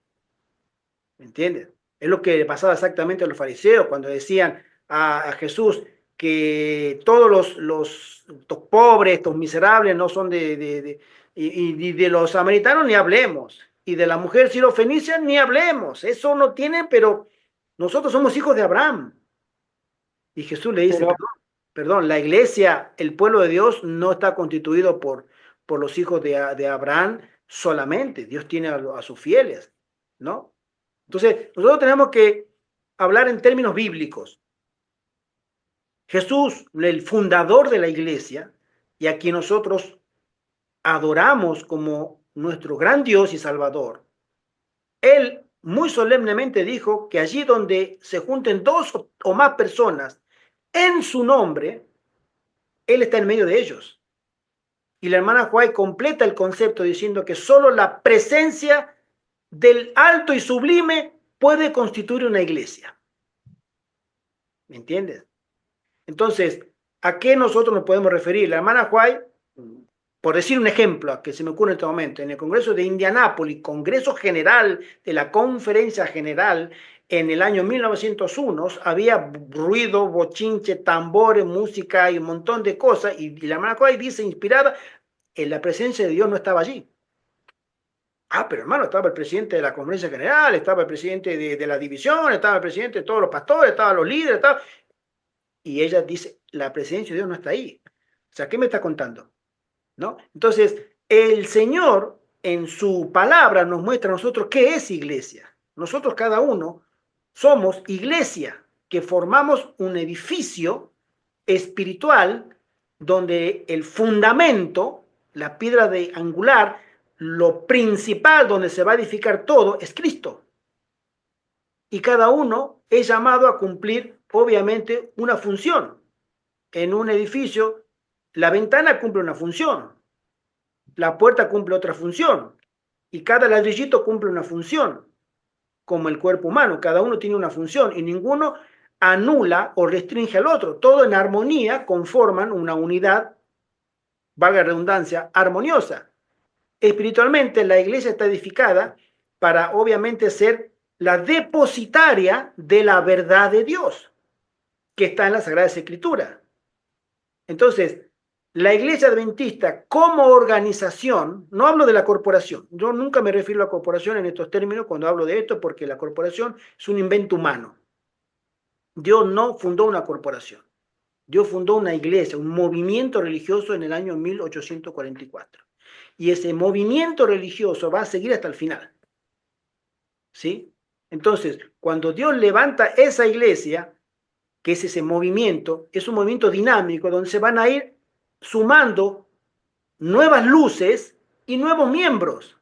¿me entiendes? Es lo que le pasaba exactamente a los fariseos cuando decían a Jesús que todos estos pobres, estos miserables no son y de los samaritanos ni hablemos, y de la mujer sirofenicia ni hablemos, eso no tiene, pero nosotros somos hijos de Abraham. Y Jesús le dice, Pero, perdón, la iglesia, el pueblo de Dios no está constituido por los hijos de Abraham solamente, Dios tiene a sus fieles, ¿no? Entonces, nosotros tenemos que hablar en términos bíblicos. Jesús, el fundador de la iglesia, y a quien nosotros adoramos como nuestro gran Dios y Salvador, él muy solemnemente dijo que allí donde se junten dos o más personas en su nombre, él está en medio de ellos. Y la hermana White completa el concepto diciendo que solo la presencia del alto y sublime puede constituir una iglesia. ¿Me entiendes? Entonces, ¿a qué nosotros nos podemos referir? La hermana White, por decir un ejemplo que se me ocurre en este momento, en el Congreso de Indianápolis, Congreso General de la Conferencia General, en el año 1901, había ruido, bochinche, tambores, música y un montón de cosas, y la hermana White dice, inspirada, en la presencia de Dios no estaba allí. Ah, pero hermano, estaba el presidente de la Conferencia General, estaba el presidente de la división, estaba el presidente de todos los pastores, estaban los líderes, estaba... Y ella dice, la presencia de Dios no está ahí. O sea, ¿qué me está contando? ¿No? Entonces, el Señor en su palabra nos muestra a nosotros qué es iglesia. Nosotros cada uno somos iglesia, que formamos un edificio espiritual donde el fundamento, la piedra de angular, lo principal donde se va a edificar todo es Cristo. Y cada uno es llamado a cumplir, obviamente, una función. En un edificio, la ventana cumple una función, la puerta cumple otra función, y cada ladrillito cumple una función, como el cuerpo humano, cada uno tiene una función, y ninguno anula o restringe al otro, todo en armonía conforman una unidad, valga la redundancia, armoniosa. Espiritualmente, la iglesia está edificada para, obviamente, ser la depositaria de la verdad de Dios, que está en la Sagrada Escritura. Entonces, la iglesia adventista como organización, no hablo de la corporación, yo nunca me refiero a la corporación en estos términos cuando hablo de esto, porque la corporación es un invento humano. Dios no fundó una corporación, Dios fundó una iglesia, un movimiento religioso en el año 1844. Y ese movimiento religioso va a seguir hasta el final. ¿Sí? Entonces, cuando Dios levanta esa iglesia, que es ese movimiento, es un movimiento dinámico donde se van a ir sumando nuevas luces y nuevos miembros.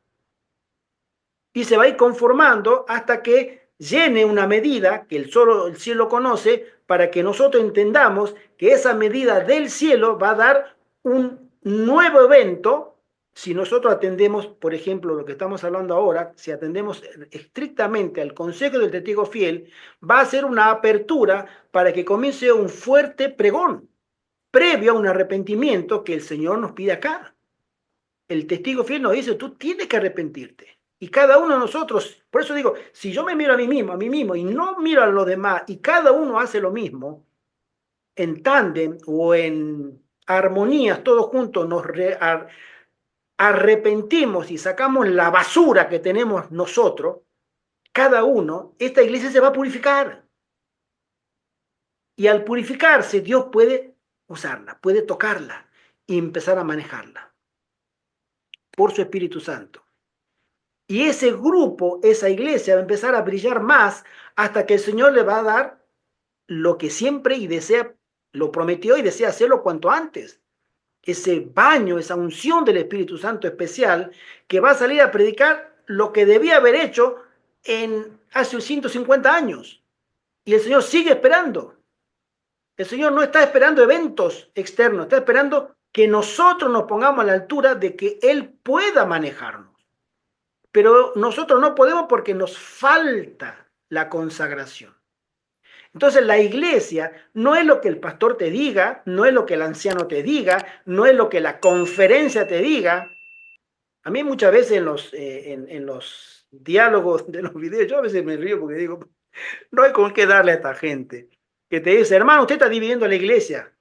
Y se va a ir conformando hasta que llene una medida que solo el cielo conoce, para que nosotros entendamos que esa medida del cielo va a dar un nuevo evento. Si nosotros atendemos, por ejemplo, lo que estamos hablando ahora, si atendemos estrictamente al consejo del testigo fiel, va a ser una apertura para que comience un fuerte pregón, previo a un arrepentimiento que el Señor nos pide acá. El testigo fiel nos dice, tú tienes que arrepentirte. Y cada uno de nosotros, por eso digo, si yo me miro a mí mismo, y no miro a los demás, y cada uno hace lo mismo, en tándem o en armonías, todos juntos nos arrepentimos y sacamos la basura que tenemos nosotros, cada uno, esta iglesia se va a purificar. Y al purificarse, Dios puede usarla, puede tocarla y empezar a manejarla por su Espíritu Santo. Y ese grupo, esa iglesia va a empezar a brillar más hasta que el Señor le va a dar lo que siempre y desea, lo prometió y desea hacerlo cuanto antes. Ese baño, esa unción del Espíritu Santo especial que va a salir a predicar lo que debía haber hecho hace 150 años y el Señor sigue esperando. El Señor no está esperando eventos externos, está esperando que nosotros nos pongamos a la altura de que Él pueda manejarnos. Pero nosotros no podemos porque nos falta la consagración. Entonces la iglesia no es lo que el pastor te diga, no es lo que el anciano te diga, no es lo que la conferencia te diga. A mí muchas veces en los diálogos de los videos, yo a veces me río porque digo, no hay con qué darle a esta gente que te dice, hermano, usted está dividiendo la iglesia.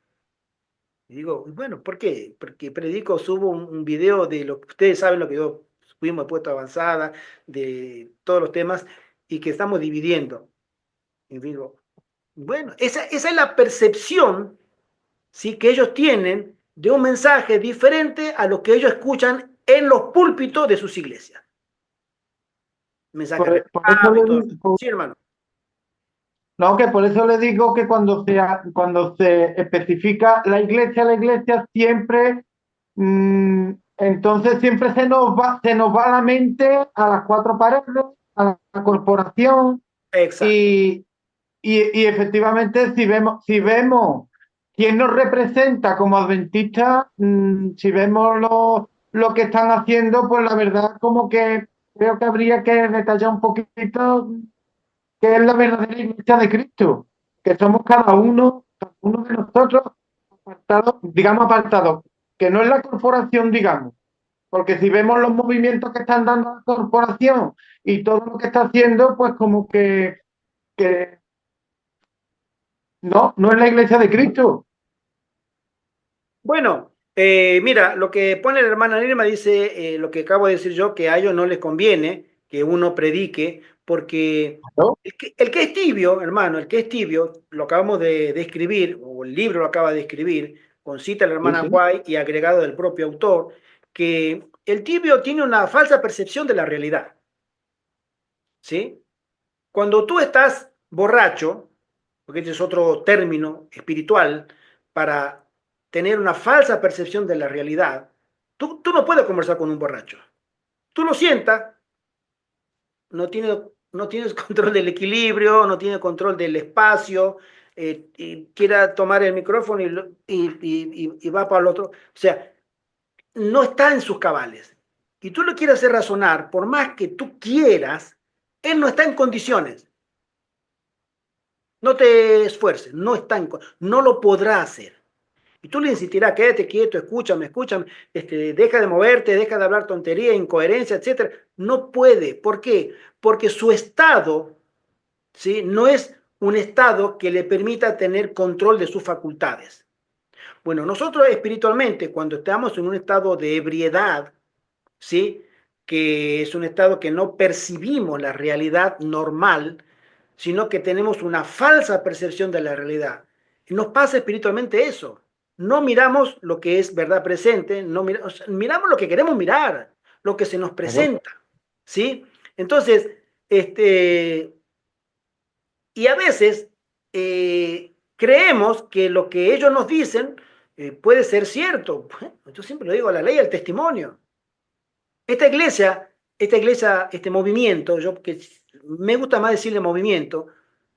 Y digo, bueno, ¿por qué? Porque predico, subo un video de lo que ustedes saben, lo que yo subimos de puesto avanzada, de todos los temas, y que estamos dividiendo. Y digo, bueno, esa es la percepción, ¿sí?, que ellos tienen de un mensaje diferente a lo que ellos escuchan en los púlpitos de sus iglesias. Mensaje Por eso revelado y le todo. digo, Sí, hermano. no, que por eso le digo que cuando se especifica la iglesia siempre, entonces siempre se nos va la mente a las cuatro paredes, a la corporación, Exacto. y, y efectivamente si vemos quién nos representa como adventistas, si vemos lo que están haciendo, pues la verdad como que creo que habría que detallar un poquito qué es la verdadera iglesia de Cristo, que somos cada uno de nosotros apartados, digamos apartados, que no es la corporación, digamos, porque si vemos los movimientos que están dando la corporación y todo lo que está haciendo, pues como que no es la iglesia de Cristo. Bueno, mira, lo que pone la hermana Nirma dice, lo que acabo de decir yo, que a ellos no les conviene que uno predique, porque ¿No? el que es tibio, hermano, el que es tibio, lo acabamos de escribir, o el libro lo acaba de escribir, con cita de la Sí, hermana sí. White y agregado del propio autor, que el tibio tiene una falsa percepción de la realidad, ¿sí? Cuando tú estás borracho, porque este es otro término espiritual para tener una falsa percepción de la realidad, tú no puedes conversar con un borracho. Tú lo sientas, no tienes control del equilibrio, no tienes control del espacio, y quiera tomar el micrófono y va para el otro. O sea, no está en sus cabales. Y tú lo quieres hacer razonar, por más que tú quieras, él no está en condiciones. No te esfuerces, no lo podrá hacer. Y tú le insistirás, quédate quieto, escúchame, deja de moverte, deja de hablar tontería, incoherencia, etcétera. No puede. ¿Por qué? Porque su estado, ¿sí?, no es un estado que le permita tener control de sus facultades. Bueno, nosotros espiritualmente, cuando estamos en un estado de ebriedad, ¿sí?, que es un estado que no percibimos la realidad normal, sino que tenemos una falsa percepción de la realidad. Nos pasa espiritualmente eso. No miramos lo que es verdad presente, no o sea, miramos lo que queremos mirar, lo que se nos Claro. presenta, ¿sí? Entonces, y a veces creemos que lo que ellos nos dicen puede ser cierto. Bueno, yo siempre lo digo, la ley del testimonio. Este movimiento, yo que me gusta más decirle movimiento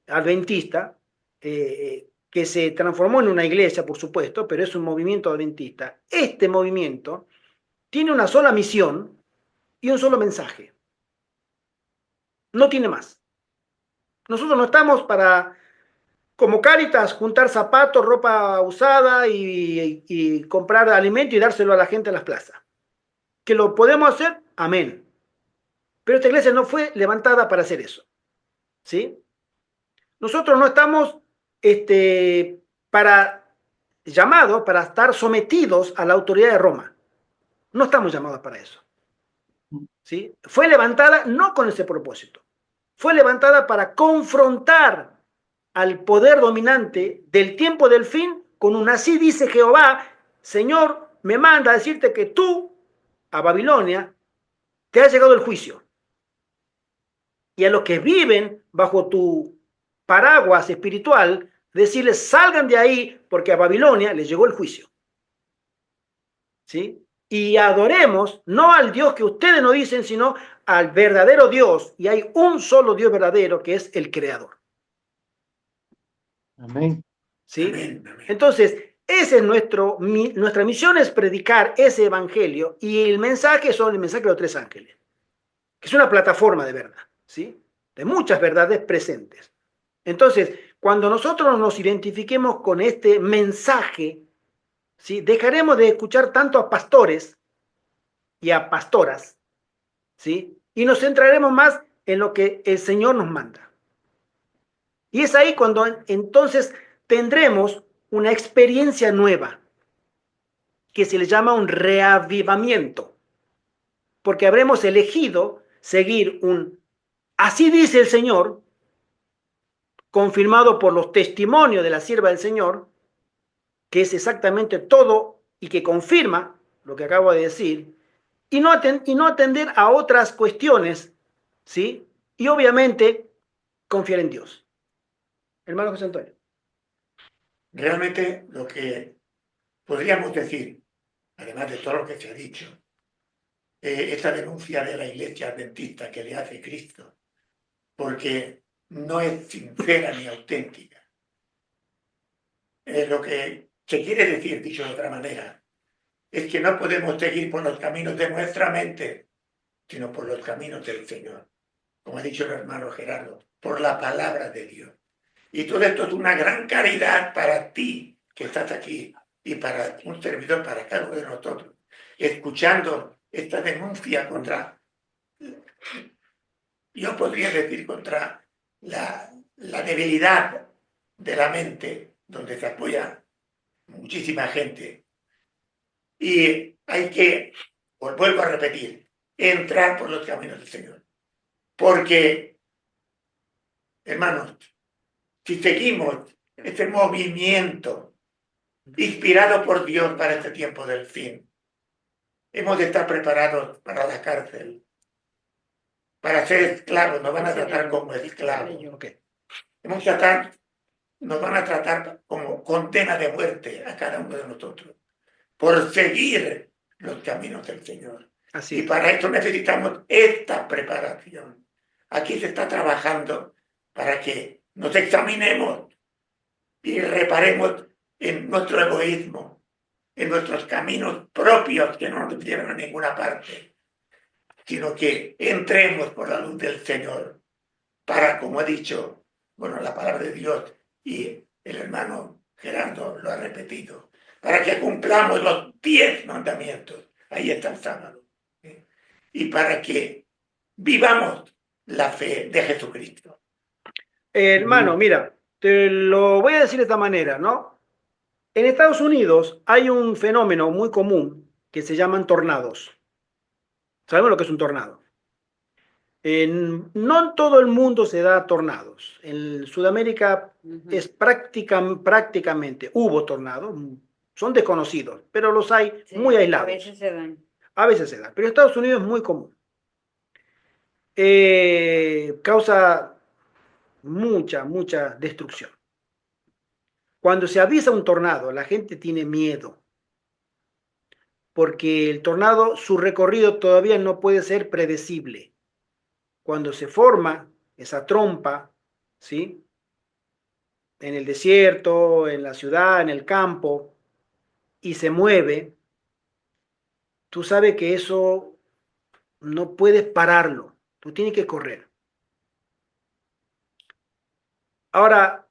adventista, que se transformó en una iglesia, por supuesto, pero es un movimiento adventista. Este movimiento tiene una sola misión y un solo mensaje. No tiene más. Nosotros no estamos para, como Cáritas, juntar zapatos, ropa usada y comprar alimento y dárselo a la gente en las plazas. ¿Que lo podemos hacer? Amén. Pero esta iglesia no fue levantada para hacer eso, ¿sí? Nosotros no estamos para llamados para estar sometidos a la autoridad de Roma. No estamos llamados para eso, ¿sí? Fue levantada no con ese propósito. Fue levantada para confrontar al poder dominante del tiempo del fin con un así dice Jehová, Señor, me manda a decirte que tú, a Babilonia, te ha llegado el juicio. Y a los que viven bajo tu paraguas espiritual, decirles salgan de ahí porque a Babilonia les llegó el juicio. ¿Sí? Y adoremos no al Dios que ustedes nos dicen, sino al verdadero Dios, y hay un solo Dios verdadero, que es el Creador. Amén. ¿Sí? Amén, amén. Entonces, ese es nuestra misión, es predicar ese evangelio, y el mensaje son el mensaje de los tres ángeles, que es una plataforma de verdad, ¿sí? De muchas verdades presentes. Entonces, cuando nosotros nos identifiquemos con este mensaje, ¿sí? Dejaremos de escuchar tanto a pastores y a pastoras, ¿sí? Y nos centraremos más en lo que el Señor nos manda. Y es ahí cuando entonces tendremos una experiencia nueva, que se le llama un reavivamiento, porque habremos elegido seguir un así dice el Señor, confirmado por los testimonios de la sierva del Señor, que es exactamente todo y que confirma lo que acabo de decir, y no atender a otras cuestiones, ¿sí? Y obviamente confiar en Dios. Hermano José Antonio. Realmente lo que podríamos decir, además de todo lo que se ha dicho, esta denuncia de la Iglesia Adventista que le hace Cristo, porque no es sincera ni auténtica. Lo que se quiere decir, dicho de otra manera, es que no podemos seguir por los caminos de nuestra mente, sino por los caminos del Señor, como ha dicho el hermano Gerardo, por la palabra de Dios. Y todo esto es una gran caridad para ti que estás aquí y para un servidor, para cada uno de nosotros, escuchando esta denuncia contra, yo podría decir, contra la debilidad de la mente, donde se apoya muchísima gente. Y hay que, os vuelvo a repetir, entrar por los caminos del Señor. Porque, hermanos, si seguimos este movimiento inspirado por Dios para este tiempo del fin, hemos de estar preparados para la cárcel, para ser esclavos, nos van a tratar como esclavos. Nos van a tratar como condena de muerte a cada uno de nosotros, por seguir los caminos del Señor. Así y es. para esto necesitamos esta preparación. Aquí se está trabajando para que nos examinemos y reparemos en nuestro egoísmo, en nuestros caminos propios que no nos llevan a ninguna parte, sino que entremos por la luz del Señor para, como ha dicho, bueno, la palabra de Dios, y el hermano Gerardo lo ha repetido, para que cumplamos los 10 mandamientos. Ahí está el sábado. Y para que vivamos la fe de Jesucristo. Hermano, mira, te lo voy a decir de esta manera, ¿no? En Estados Unidos hay un fenómeno muy común que se llaman tornados. ¿Sabemos lo que es un tornado? No en todo el mundo se da tornados. En Sudamérica es prácticamente, hubo tornados, son desconocidos, pero los hay Sí, muy aislados. a veces se dan. A veces se dan, pero en Estados Unidos es muy común. Causa mucha destrucción. Cuando se avisa un tornado, la gente tiene miedo, porque el tornado, su recorrido todavía no puede ser predecible. Cuando se forma esa trompa, ¿sí? En el desierto, en la ciudad, en el campo, y se mueve, tú sabes que eso no puedes pararlo, tú tienes que correr. Ahora,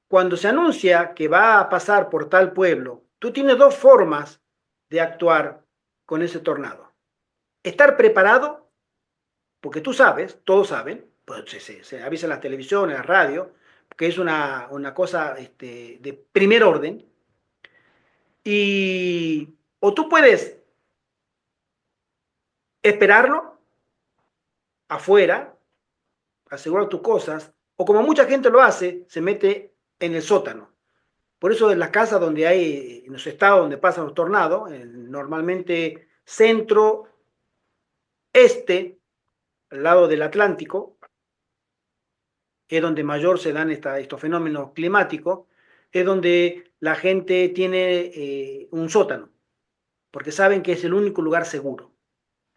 cuando se anuncia que va a pasar por tal pueblo, tú tienes dos formas de actuar con ese tornado. Estar preparado, porque tú sabes, todos saben, pues se avisa en las televisiones, en la radio, que es una cosa de primer orden, y o tú puedes esperarlo afuera, asegurar tus cosas, o como mucha gente lo hace, se mete en el sótano. Por eso en las casas donde hay, en los estados donde pasan los tornados, normalmente centro, este, al lado del Atlántico, es donde mayor se dan estos fenómenos climáticos, es donde la gente tiene un sótano, porque saben que es el único lugar seguro.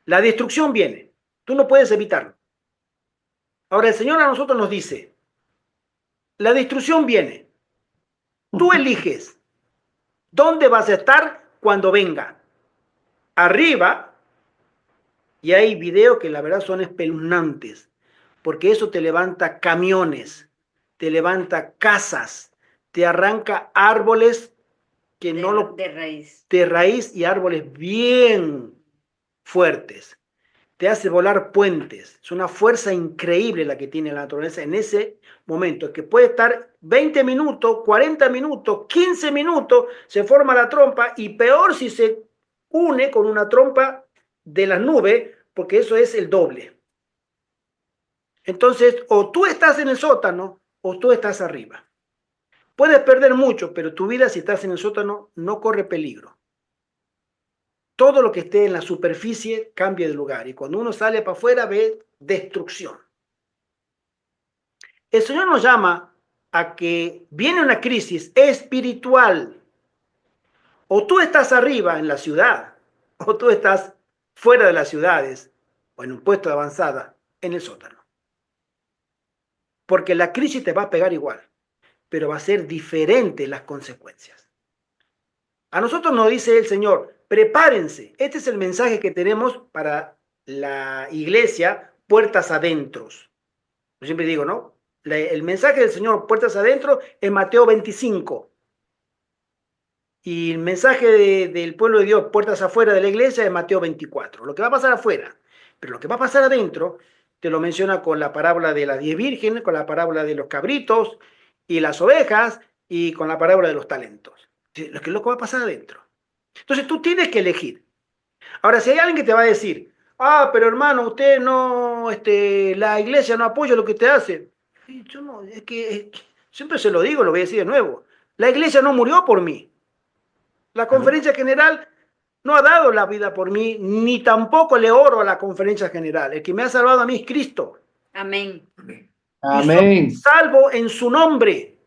La destrucción viene, Tú no puedes evitarlo. Ahora el Señor a nosotros nos dice, la destrucción viene. Tú eliges dónde vas a estar cuando venga. Arriba, y hay videos que la verdad son espeluznantes, porque eso te levanta camiones, te levanta casas, te arranca árboles que no lo... De raíz. De raíz y árboles bien fuertes. Te hace volar puentes. Es una fuerza increíble la que tiene la naturaleza en ese momento, que puede estar 20 minutos, 40 minutos, 15 minutos, se forma la trompa y peor si se une con una trompa de las nubes, porque eso es el doble. Entonces, o tú estás en el sótano o tú estás arriba. Puedes perder mucho, pero tu vida si estás en el sótano no corre peligro. Todo lo que esté en la superficie cambia de lugar y cuando uno sale para afuera ve destrucción. El Señor nos llama a que viene una crisis espiritual. O tú estás arriba en la ciudad, o tú estás fuera de las ciudades, o en un puesto de avanzada, en el sótano. Porque la crisis te va a pegar igual, pero va a ser diferente las consecuencias. A nosotros nos dice el Señor, prepárense. Este es el mensaje que tenemos para la iglesia, puertas adentros. Yo siempre digo, ¿no? El mensaje del Señor, puertas adentro, es Mateo 25. Y el mensaje del pueblo de Dios, puertas afuera de la iglesia, es Mateo 24. Lo que va a pasar afuera. Pero lo que va a pasar adentro, te lo menciona con la parábola de las 10 vírgenes, con la parábola de los cabritos y las ovejas, y con la parábola de los talentos. Lo que va a pasar adentro. Entonces tú tienes que elegir. Ahora, si hay alguien que te va a decir, pero hermano, usted no, la iglesia no apoya lo que usted hace. Yo no, es que siempre se lo digo, lo voy a decir de nuevo. La iglesia no murió por mí. La conferencia general no ha dado la vida por mí, ni tampoco le oro a la conferencia general. El que me ha salvado a mí es Cristo. Amén. Amén. Y soy salvo en su nombre,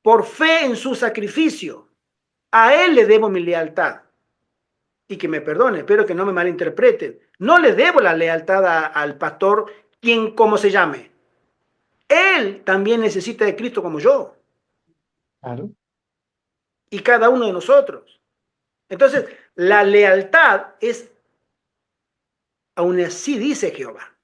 por fe en su sacrificio. A Él le debo mi lealtad. Y que me perdone, espero que no me malinterpreten. No le debo la lealtad al pastor, quien como se llame. Él también necesita de Cristo como yo. Claro. Y cada uno de nosotros. Entonces, la lealtad es, aún así dice Jehová.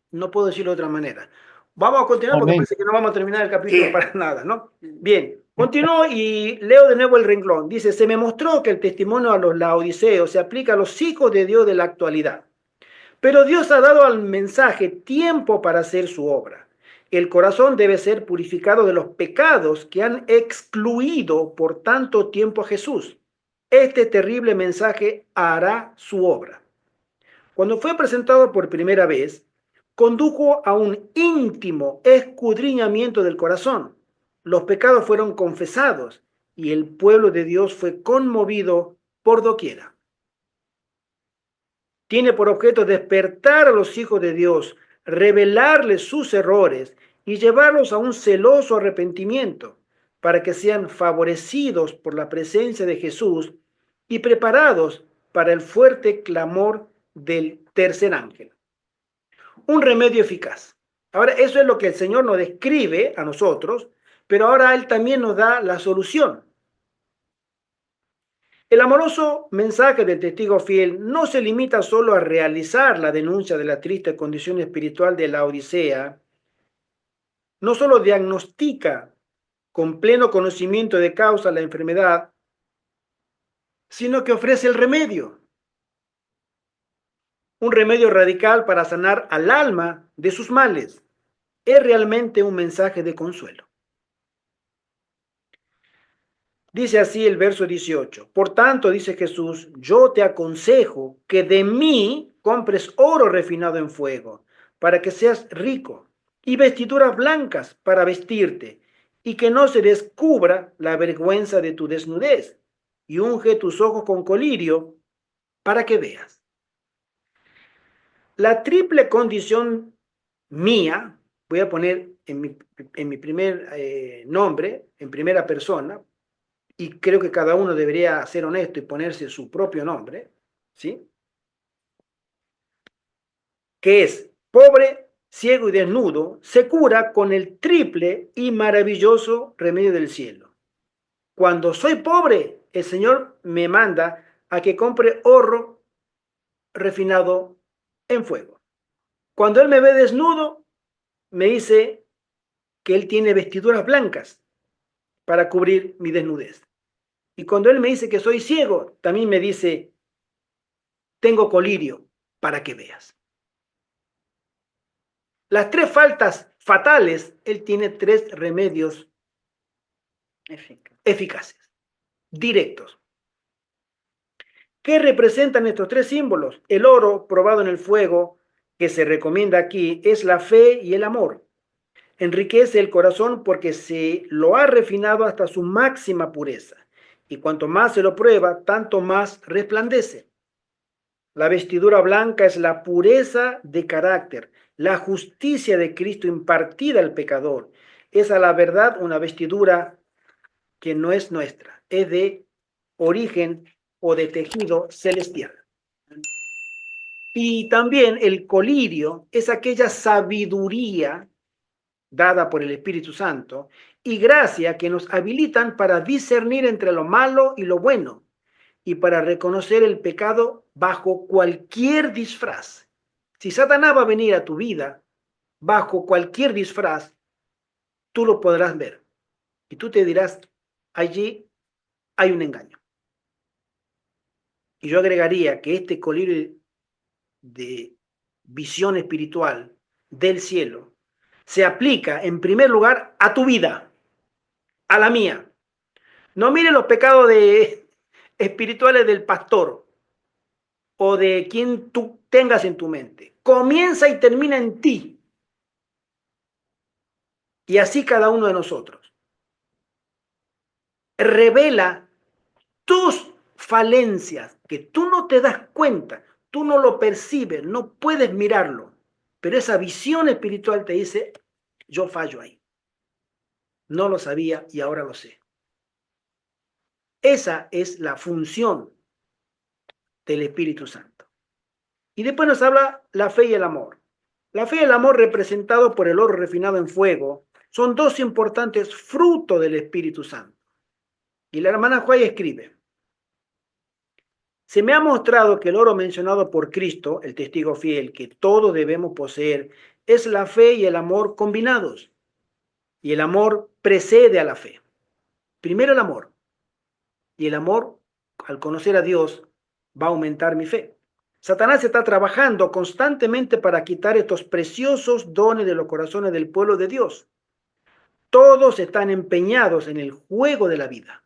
No puedo decirlo de otra manera. Vamos a continuar porque Amén. parece que no vamos a terminar el capítulo Sí. para nada, ¿no? Bien, continúo y leo de nuevo el renglón. Dice, se me mostró que el testimonio a los laodiceos se aplica a los hijos de Dios de la actualidad. Pero Dios ha dado al mensaje tiempo para hacer su obra. El corazón debe ser purificado de los pecados que han excluido por tanto tiempo a Jesús. Este terrible mensaje hará su obra. Cuando fue presentado por primera vez, condujo a un íntimo escudriñamiento del corazón. Los pecados fueron confesados y el pueblo de Dios fue conmovido por doquiera. Tiene por objeto despertar a los hijos de Dios, revelarles sus errores y llevarlos a un celoso arrepentimiento para que sean favorecidos por la presencia de Jesús y preparados para el fuerte clamor del tercer ángel. Un remedio eficaz. Ahora, eso es lo que el Señor nos describe a nosotros, pero ahora Él también nos da la solución. El amoroso mensaje del testigo fiel no se limita solo a realizar la denuncia de la triste condición espiritual de la Odisea, no solo diagnostica con pleno conocimiento de causa la enfermedad, sino que ofrece el remedio. Un remedio radical para sanar al alma de sus males. Es realmente un mensaje de consuelo. Dice así el verso 18. Por tanto, dice Jesús, yo te aconsejo que de mí compres oro refinado en fuego, para que seas rico, y vestiduras blancas para vestirte, y que no se descubra la vergüenza de tu desnudez, y unge tus ojos con colirio, para que veas. La triple condición mía, voy a poner en mi primer nombre, en primera persona, y creo que cada uno debería ser honesto y ponerse su propio nombre, ¿sí? que es pobre, ciego y desnudo, se cura con el triple y maravilloso remedio del cielo. Cuando soy pobre, el Señor me manda a que compre oro refinado en fuego. Cuando Él me ve desnudo, me dice que Él tiene vestiduras blancas para cubrir mi desnudez. Y cuando Él me dice que soy ciego, también me dice, tengo colirio para que veas. Las tres faltas fatales, Él tiene tres remedios eficaces, directos. ¿Qué representan estos tres símbolos? El oro probado en el fuego, que se recomienda aquí, es la fe y el amor. Enriquece el corazón porque se lo ha refinado hasta su máxima pureza. Y cuanto más se lo prueba, tanto más resplandece. La vestidura blanca es la pureza de carácter, la justicia de Cristo impartida al pecador. Es a la verdad una vestidura que no es nuestra, es de origen o de tejido celestial. Y también el colirio es aquella sabiduría dada por el Espíritu Santo y gracia que nos habilitan para discernir entre lo malo y lo bueno y para reconocer el pecado bajo cualquier disfraz. Si Satanás va a venir a tu vida bajo cualquier disfraz, tú lo podrás ver y tú te dirás, allí hay un engaño. Y yo agregaría que este colirio de visión espiritual del cielo se aplica en primer lugar a tu vida, a la mía. No mires los pecados espirituales del pastor o de quien tú tengas en tu mente. Comienza y termina en ti. Y así cada uno de nosotros. Revela tus falencias, que tú no te das cuenta, tú no lo percibes, no puedes mirarlo. Pero esa visión espiritual te dice, yo fallo ahí. No lo sabía y ahora lo sé. Esa es la función del Espíritu Santo. Y después nos habla la fe y el amor. La fe y el amor representados por el oro refinado en fuego son dos importantes frutos del Espíritu Santo. Y la hermana Juárez escribe, se me ha mostrado que el oro mencionado por Cristo, el testigo fiel, que todos debemos poseer, es la fe y el amor combinados. Y el amor precede a la fe. Primero el amor. Y el amor, al conocer a Dios, va a aumentar mi fe. Satanás está trabajando constantemente para quitar estos preciosos dones de los corazones del pueblo de Dios. Todos están empeñados en el juego de la vida.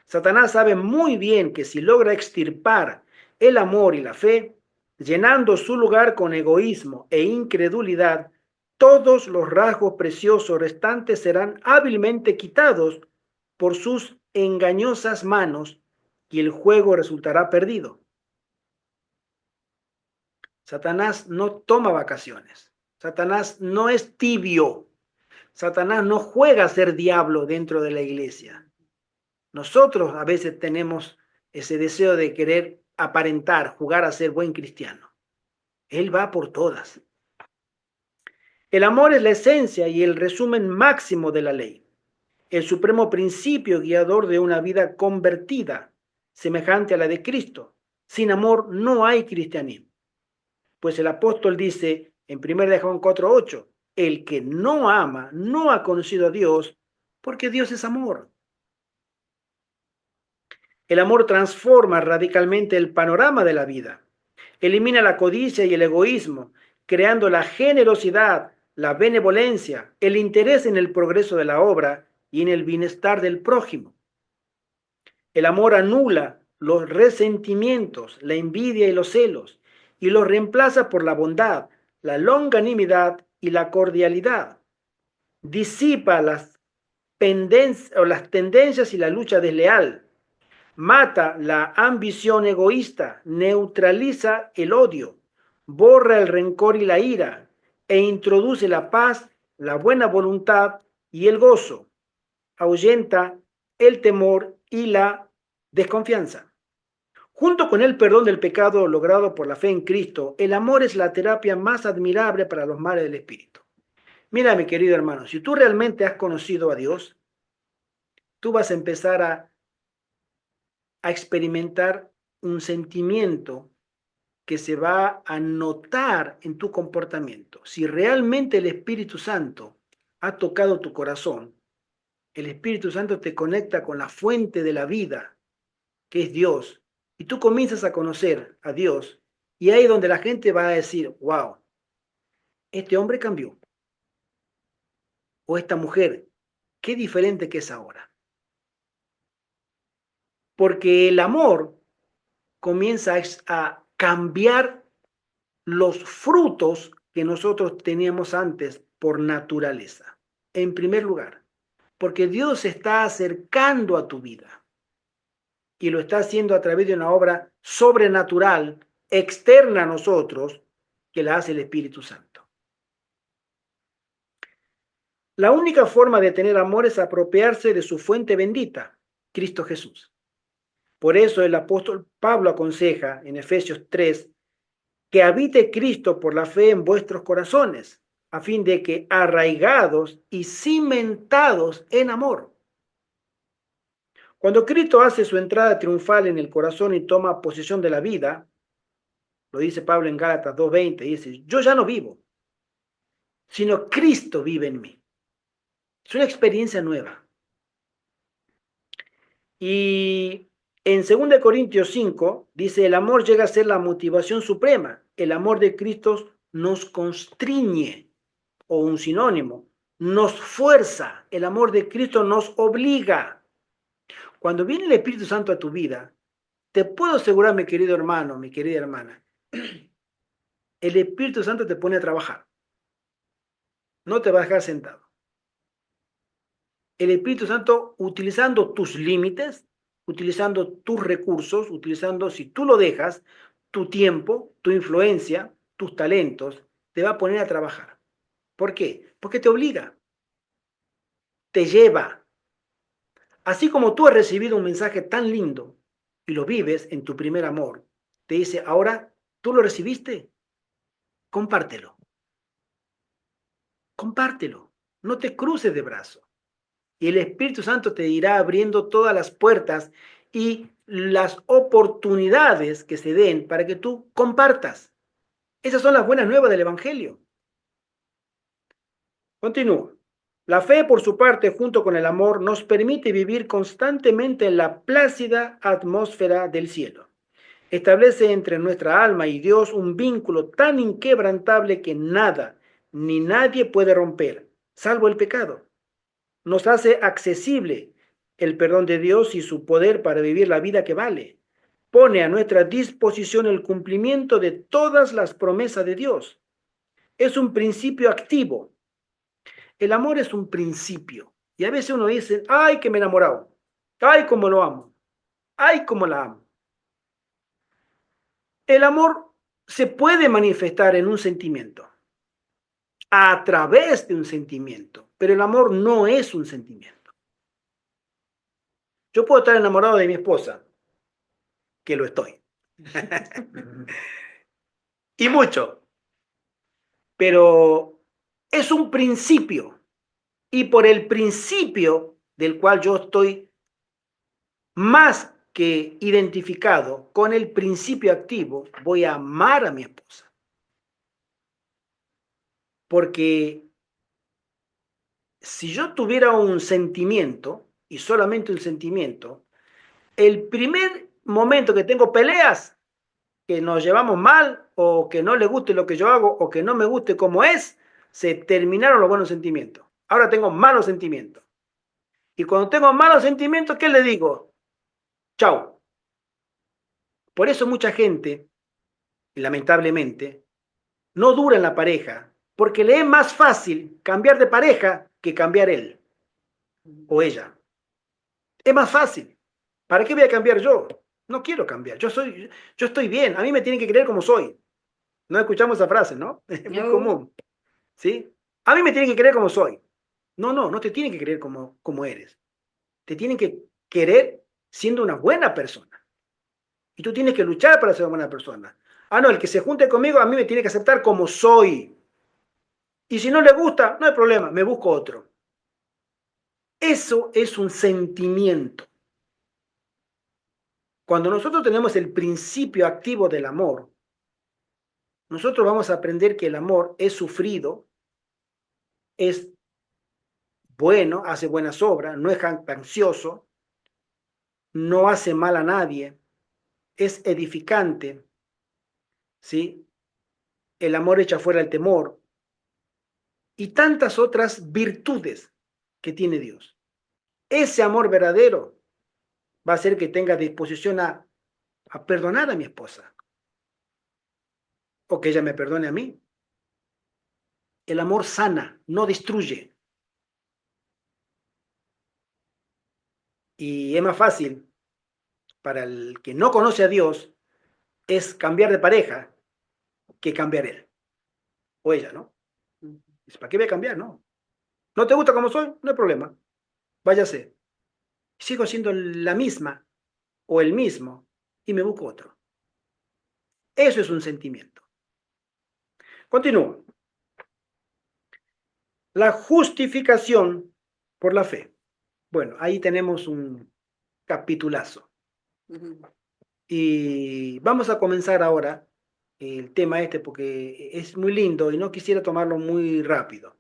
Satanás sabe muy bien que si logra extirpar el amor y la fe, llenando su lugar con egoísmo e incredulidad, todos los rasgos preciosos restantes serán hábilmente quitados por sus engañosas manos y el juego resultará perdido. Satanás no toma vacaciones. Satanás no es tibio. Satanás no juega a ser diablo dentro de la iglesia. Nosotros a veces tenemos ese deseo de querer aparentar, jugar a ser buen cristiano. Él va por todas. El amor es la esencia y el resumen máximo de la ley, el supremo principio guiador de una vida convertida, semejante a la de Cristo. Sin amor no hay cristianismo. Pues el apóstol dice en 1 Juan 4:8, el que no ama no ha conocido a Dios, porque Dios es amor. El amor transforma radicalmente el panorama de la vida. Elimina la codicia y el egoísmo, creando la generosidad, la benevolencia, el interés en el progreso de la obra y en el bienestar del prójimo. El amor anula los resentimientos, la envidia y los celos, y los reemplaza por la bondad, la longanimidad y la cordialidad. Disipa las tendencias y la lucha desleal. Mata la ambición egoísta, neutraliza el odio, borra el rencor y la ira, e introduce la paz, la buena voluntad y el gozo. Ahuyenta el temor y la desconfianza. Junto con el perdón del pecado logrado por la fe en Cristo, el amor es la terapia más admirable para los males del espíritu. Mira, mi querido hermano, si tú realmente has conocido a Dios, tú vas a empezar a experimentar un sentimiento que se va a notar en tu comportamiento. Si realmente el Espíritu Santo ha tocado tu corazón, el Espíritu Santo te conecta con la fuente de la vida, que es Dios, y tú comienzas a conocer a Dios, y ahí es donde la gente va a decir, wow, este hombre cambió, o esta mujer, qué diferente que es ahora. Porque el amor comienza a cambiar los frutos que nosotros teníamos antes por naturaleza. En primer lugar, porque Dios se está acercando a tu vida y lo está haciendo a través de una obra sobrenatural, externa a nosotros, que la hace el Espíritu Santo. La única forma de tener amor es apropiarse de su fuente bendita, Cristo Jesús. Por eso el apóstol Pablo aconseja en Efesios 3 que habite Cristo por la fe en vuestros corazones, a fin de que arraigados y cimentados en amor. Cuando Cristo hace su entrada triunfal en el corazón y toma posesión de la vida, lo dice Pablo en Gálatas 2:20, dice, yo ya no vivo, sino Cristo vive en mí. Es una experiencia nueva. Y en 2 Corintios 5 dice, el amor llega a ser la motivación suprema. El amor de Cristo nos constriñe, o un sinónimo, nos fuerza. El amor de Cristo nos obliga. Cuando viene el Espíritu Santo a tu vida, te puedo asegurar, mi querido hermano, mi querida hermana, el Espíritu Santo te pone a trabajar. No te va a dejar sentado. El Espíritu Santo, utilizando tus límites, utilizando tus recursos, utilizando, si tú lo dejas, tu tiempo, tu influencia, tus talentos, te va a poner a trabajar. ¿Por qué? Porque te obliga, te lleva. Así como tú has recibido un mensaje tan lindo y lo vives en tu primer amor, te dice, ahora tú lo recibiste, compártelo, compártelo, no te cruces de brazo. Y el Espíritu Santo te irá abriendo todas las puertas y las oportunidades que se den para que tú compartas. Esas son las buenas nuevas del Evangelio. Continúo. La fe, por su parte, junto con el amor, nos permite vivir constantemente en la plácida atmósfera del cielo. Establece entre nuestra alma y Dios un vínculo tan inquebrantable que nada ni nadie puede romper, salvo el pecado. Nos hace accesible el perdón de Dios y su poder para vivir la vida que vale. Pone a nuestra disposición el cumplimiento de todas las promesas de Dios. Es un principio activo. El amor es un principio. Y a veces uno dice, ay, que me he enamorado. Ay, cómo lo amo. Ay, cómo la amo. El amor se puede manifestar en un sentimiento, a través de un sentimiento, pero el amor no es un sentimiento. Yo puedo estar enamorado de mi esposa, que lo estoy, y mucho, pero es un principio, y por el principio del cual yo estoy más que identificado con el principio activo, voy a amar a mi esposa. Porque si yo tuviera un sentimiento, y solamente un sentimiento, el primer momento que tengo peleas, que nos llevamos mal, o que no le guste lo que yo hago, o que no me guste como es, se terminaron los buenos sentimientos. Ahora tengo malos sentimientos. Y cuando tengo malos sentimientos, ¿qué le digo? Chao. Por eso mucha gente, lamentablemente, no dura en la pareja, porque le es más fácil cambiar de pareja que cambiar él o ella. Es más fácil. ¿Para qué voy a cambiar yo? No quiero cambiar. Yo estoy bien. A mí me tienen que creer como soy. No escuchamos esa frase, ¿no? Es muy común. ¿Sí? A mí me tienen que creer como soy. No te tienen que creer como eres. Te tienen que querer siendo una buena persona. Y tú tienes que luchar para ser una buena persona. Ah, no, el que se junte conmigo a mí me tiene que aceptar como soy. Y si no le gusta, no hay problema, me busco otro. Eso es un sentimiento. Cuando nosotros tenemos el principio activo del amor, nosotros vamos a aprender que el amor es sufrido, es bueno, hace buenas obras, no es jactancioso, no hace mal a nadie, es edificante, ¿sí? El amor echa fuera el temor y tantas otras virtudes que tiene Dios. Ese amor verdadero va a hacer que tenga disposición a perdonar a mi esposa o que ella me perdone a mí. El amor sana, no destruye. Y es más fácil para el que no conoce a Dios es cambiar de pareja que cambiar él o ella, ¿no? ¿Para qué voy a cambiar? No. ¿No te gusta como soy? No hay problema. Váyase. Sigo siendo la misma o el mismo y me busco otro. Eso es un sentimiento. Continúo. La justificación por la fe. Bueno, ahí tenemos un capitulazo. Y vamos a comenzar ahora el tema este porque es muy lindo y no quisiera tomarlo muy rápido.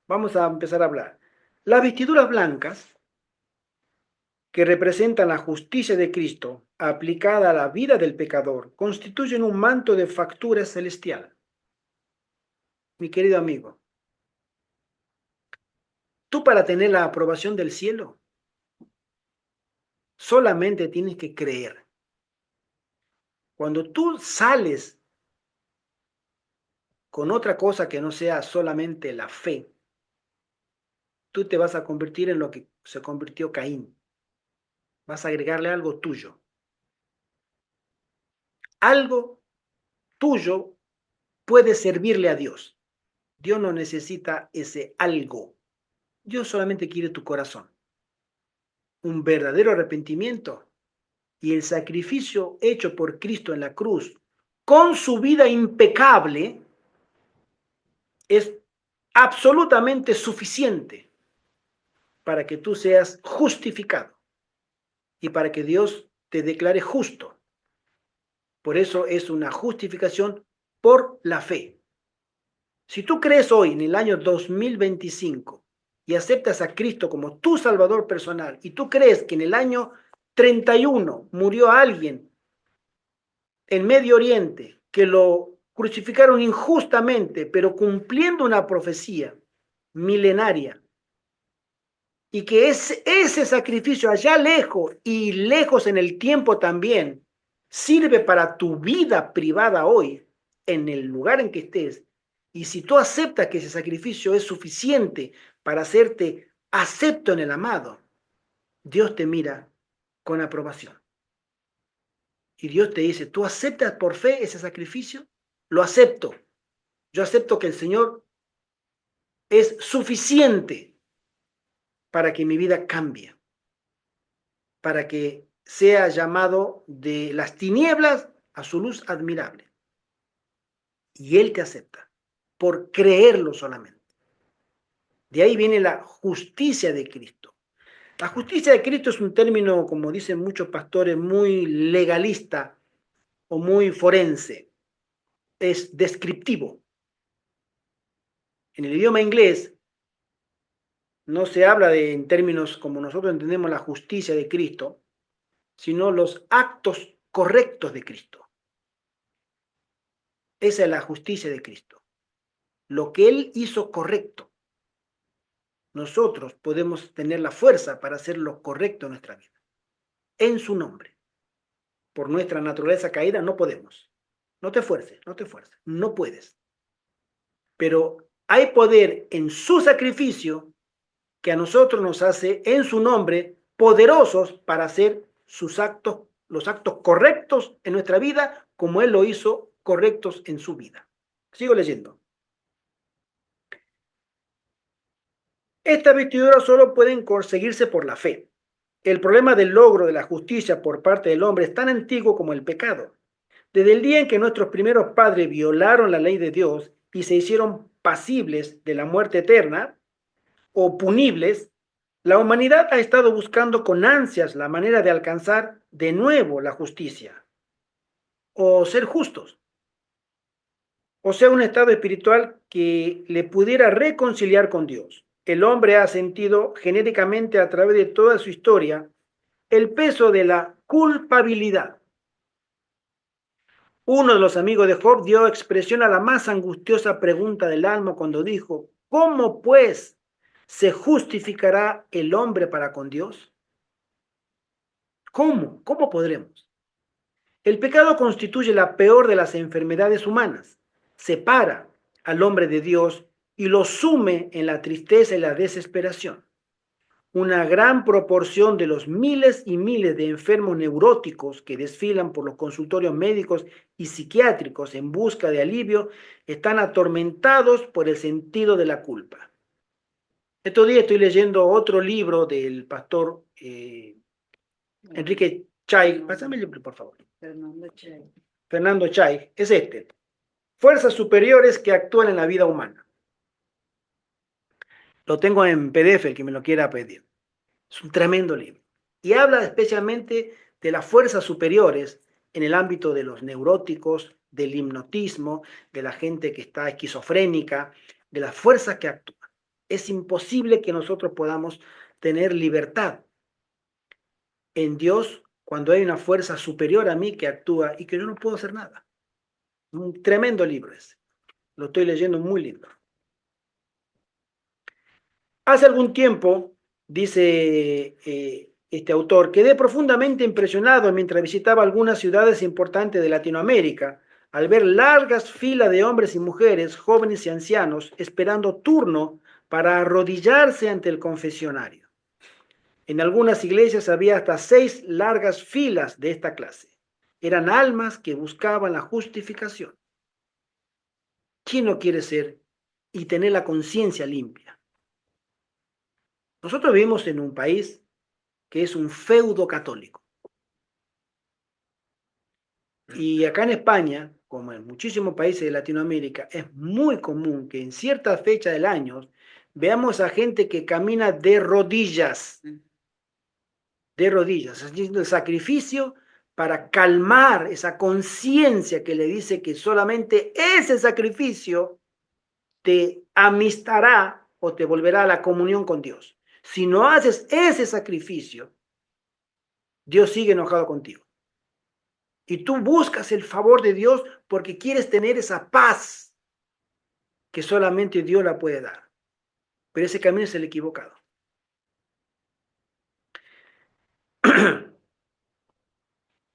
Vamos a empezar a hablar. Las vestiduras blancas, que representan la justicia de Cristo aplicada a la vida del pecador, constituyen un manto de factura celestial. Mi querido amigo, tú para tener la aprobación del cielo, solamente tienes que creer. Cuando tú sales con otra cosa que no sea solamente la fe, tú te vas a convertir en lo que se convirtió Caín. Vas a agregarle algo tuyo. Algo tuyo puede servirle a Dios. Dios no necesita ese algo. Dios solamente quiere tu corazón. Un verdadero arrepentimiento y el sacrificio hecho por Cristo en la cruz con su vida impecable es absolutamente suficiente para que tú seas justificado y para que Dios te declare justo. Por eso es una justificación por la fe. Si tú crees hoy en el año 2025 y aceptas a Cristo como tu Salvador personal y tú crees que en el año 31 murió alguien en Medio Oriente que lo crucificaron injustamente, pero cumpliendo una profecía milenaria, y que ese sacrificio allá lejos y lejos en el tiempo también sirve para tu vida privada hoy, en el lugar en que estés, y si tú aceptas que ese sacrificio es suficiente para hacerte acepto en el amado, Dios te mira con aprobación. Y Dios te dice, ¿tú aceptas por fe ese sacrificio? Lo acepto. Yo acepto que el Señor es suficiente para que mi vida cambie, para que sea llamado de las tinieblas a su luz admirable. Y Él te acepta por creerlo solamente. De ahí viene la justicia de Cristo. La justicia de Cristo es un término, como dicen muchos pastores, muy legalista o muy forense. Es descriptivo. En el idioma inglés no se habla en términos como nosotros entendemos la justicia de Cristo, sino los actos correctos de Cristo. Esa es la justicia de Cristo. Lo que Él hizo correcto. Nosotros podemos tener la fuerza para hacer lo correcto en nuestra vida. En su nombre. Por nuestra naturaleza caída no podemos. No te esfuerces, no te esfuerces. No puedes. Pero hay poder en su sacrificio que a nosotros nos hace en su nombre poderosos para hacer sus actos, los actos correctos en nuestra vida, como Él lo hizo correctos en su vida. Sigo leyendo. Estas vestiduras solo pueden conseguirse por la fe. El problema del logro de la justicia por parte del hombre es tan antiguo como el pecado. Desde el día en que nuestros primeros padres violaron la ley de Dios y se hicieron pasibles de la muerte eterna o punibles, la humanidad ha estado buscando con ansias la manera de alcanzar de nuevo la justicia o ser justos, o sea, un estado espiritual que le pudiera reconciliar con Dios. El hombre ha sentido genéricamente a través de toda su historia el peso de la culpabilidad. Uno de los amigos de Job dio expresión a la más angustiosa pregunta del alma cuando dijo, ¿cómo pues se justificará el hombre para con Dios? ¿Cómo? ¿Cómo podremos? El pecado constituye la peor de las enfermedades humanas. Separa al hombre de Dios y lo sume en la tristeza y la desesperación. Una gran proporción de los miles y miles de enfermos neuróticos que desfilan por los consultorios médicos y psiquiátricos en busca de alivio están atormentados por el sentido de la culpa. Estos días estoy leyendo otro libro del pastor Enrique Chay. Pásame el libro, por favor. Fernando Chay. Es este. Fuerzas superiores que actúan en la vida humana. Lo tengo en PDF, el que me lo quiera pedir. Es un tremendo libro. Y habla especialmente de las fuerzas superiores en el ámbito de los neuróticos, del hipnotismo, de la gente que está esquizofrénica, de las fuerzas que actúan. Es imposible que nosotros podamos tener libertad en Dios cuando hay una fuerza superior a mí que actúa y que yo no puedo hacer nada. Un tremendo libro ese. Lo estoy leyendo, muy lindo. Hace algún tiempo, dice este autor, quedé profundamente impresionado mientras visitaba algunas ciudades importantes de Latinoamérica al ver largas filas de hombres y mujeres, jóvenes y ancianos, esperando turno para arrodillarse ante el confesionario. En algunas iglesias había hasta 6 largas filas de esta clase. Eran almas que buscaban la justificación. ¿Quién no quiere ser y tener la conciencia limpia? Nosotros vivimos en un país que es un feudo católico. Y acá en España, como en muchísimos países de Latinoamérica, es muy común que en cierta fecha del año veamos a gente que camina de rodillas, haciendo el sacrificio para calmar esa conciencia que le dice que solamente ese sacrificio te amistará o te volverá a la comunión con Dios. Si no haces ese sacrificio, Dios sigue enojado contigo. Y tú buscas el favor de Dios porque quieres tener esa paz que solamente Dios la puede dar. Pero ese camino es el equivocado.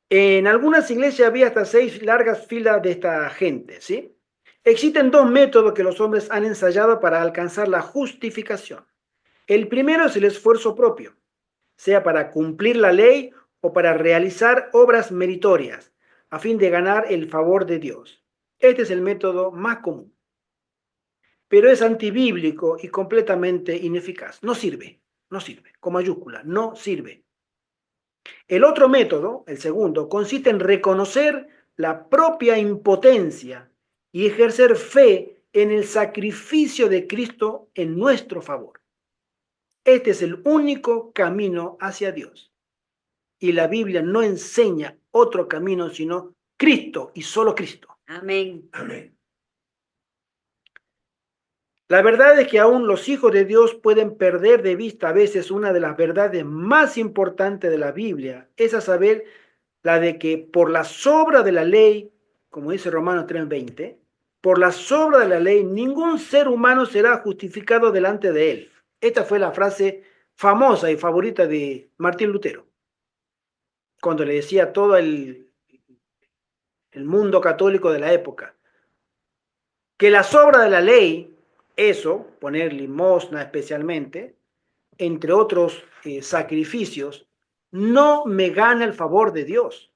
En algunas iglesias había hasta 6 largas filas de esta gente, ¿sí? Existen 2 métodos que los hombres han ensayado para alcanzar la justificación. El primero es el esfuerzo propio, sea para cumplir la ley o para realizar obras meritorias, a fin de ganar el favor de Dios. Este es el método más común, pero es antibíblico y completamente ineficaz. No sirve, con mayúscula, no sirve. El otro método, el segundo, consiste en reconocer la propia impotencia y ejercer fe en el sacrificio de Cristo en nuestro favor. Este es el único camino hacia Dios. Y la Biblia no enseña otro camino sino Cristo y solo Cristo. Amén. Amén. La verdad es que aún los hijos de Dios pueden perder de vista a veces una de las verdades más importantes de la Biblia, es a saber, la de que por la sobra de la ley, como dice Romanos 3:20, por la sobra de la ley ningún ser humano será justificado delante de él. Esta fue la frase famosa y favorita de Martín Lutero, cuando le decía a todo el mundo católico de la época que la sobra de la ley, eso, poner limosna especialmente, entre otros sacrificios, no me gana el favor de Dios.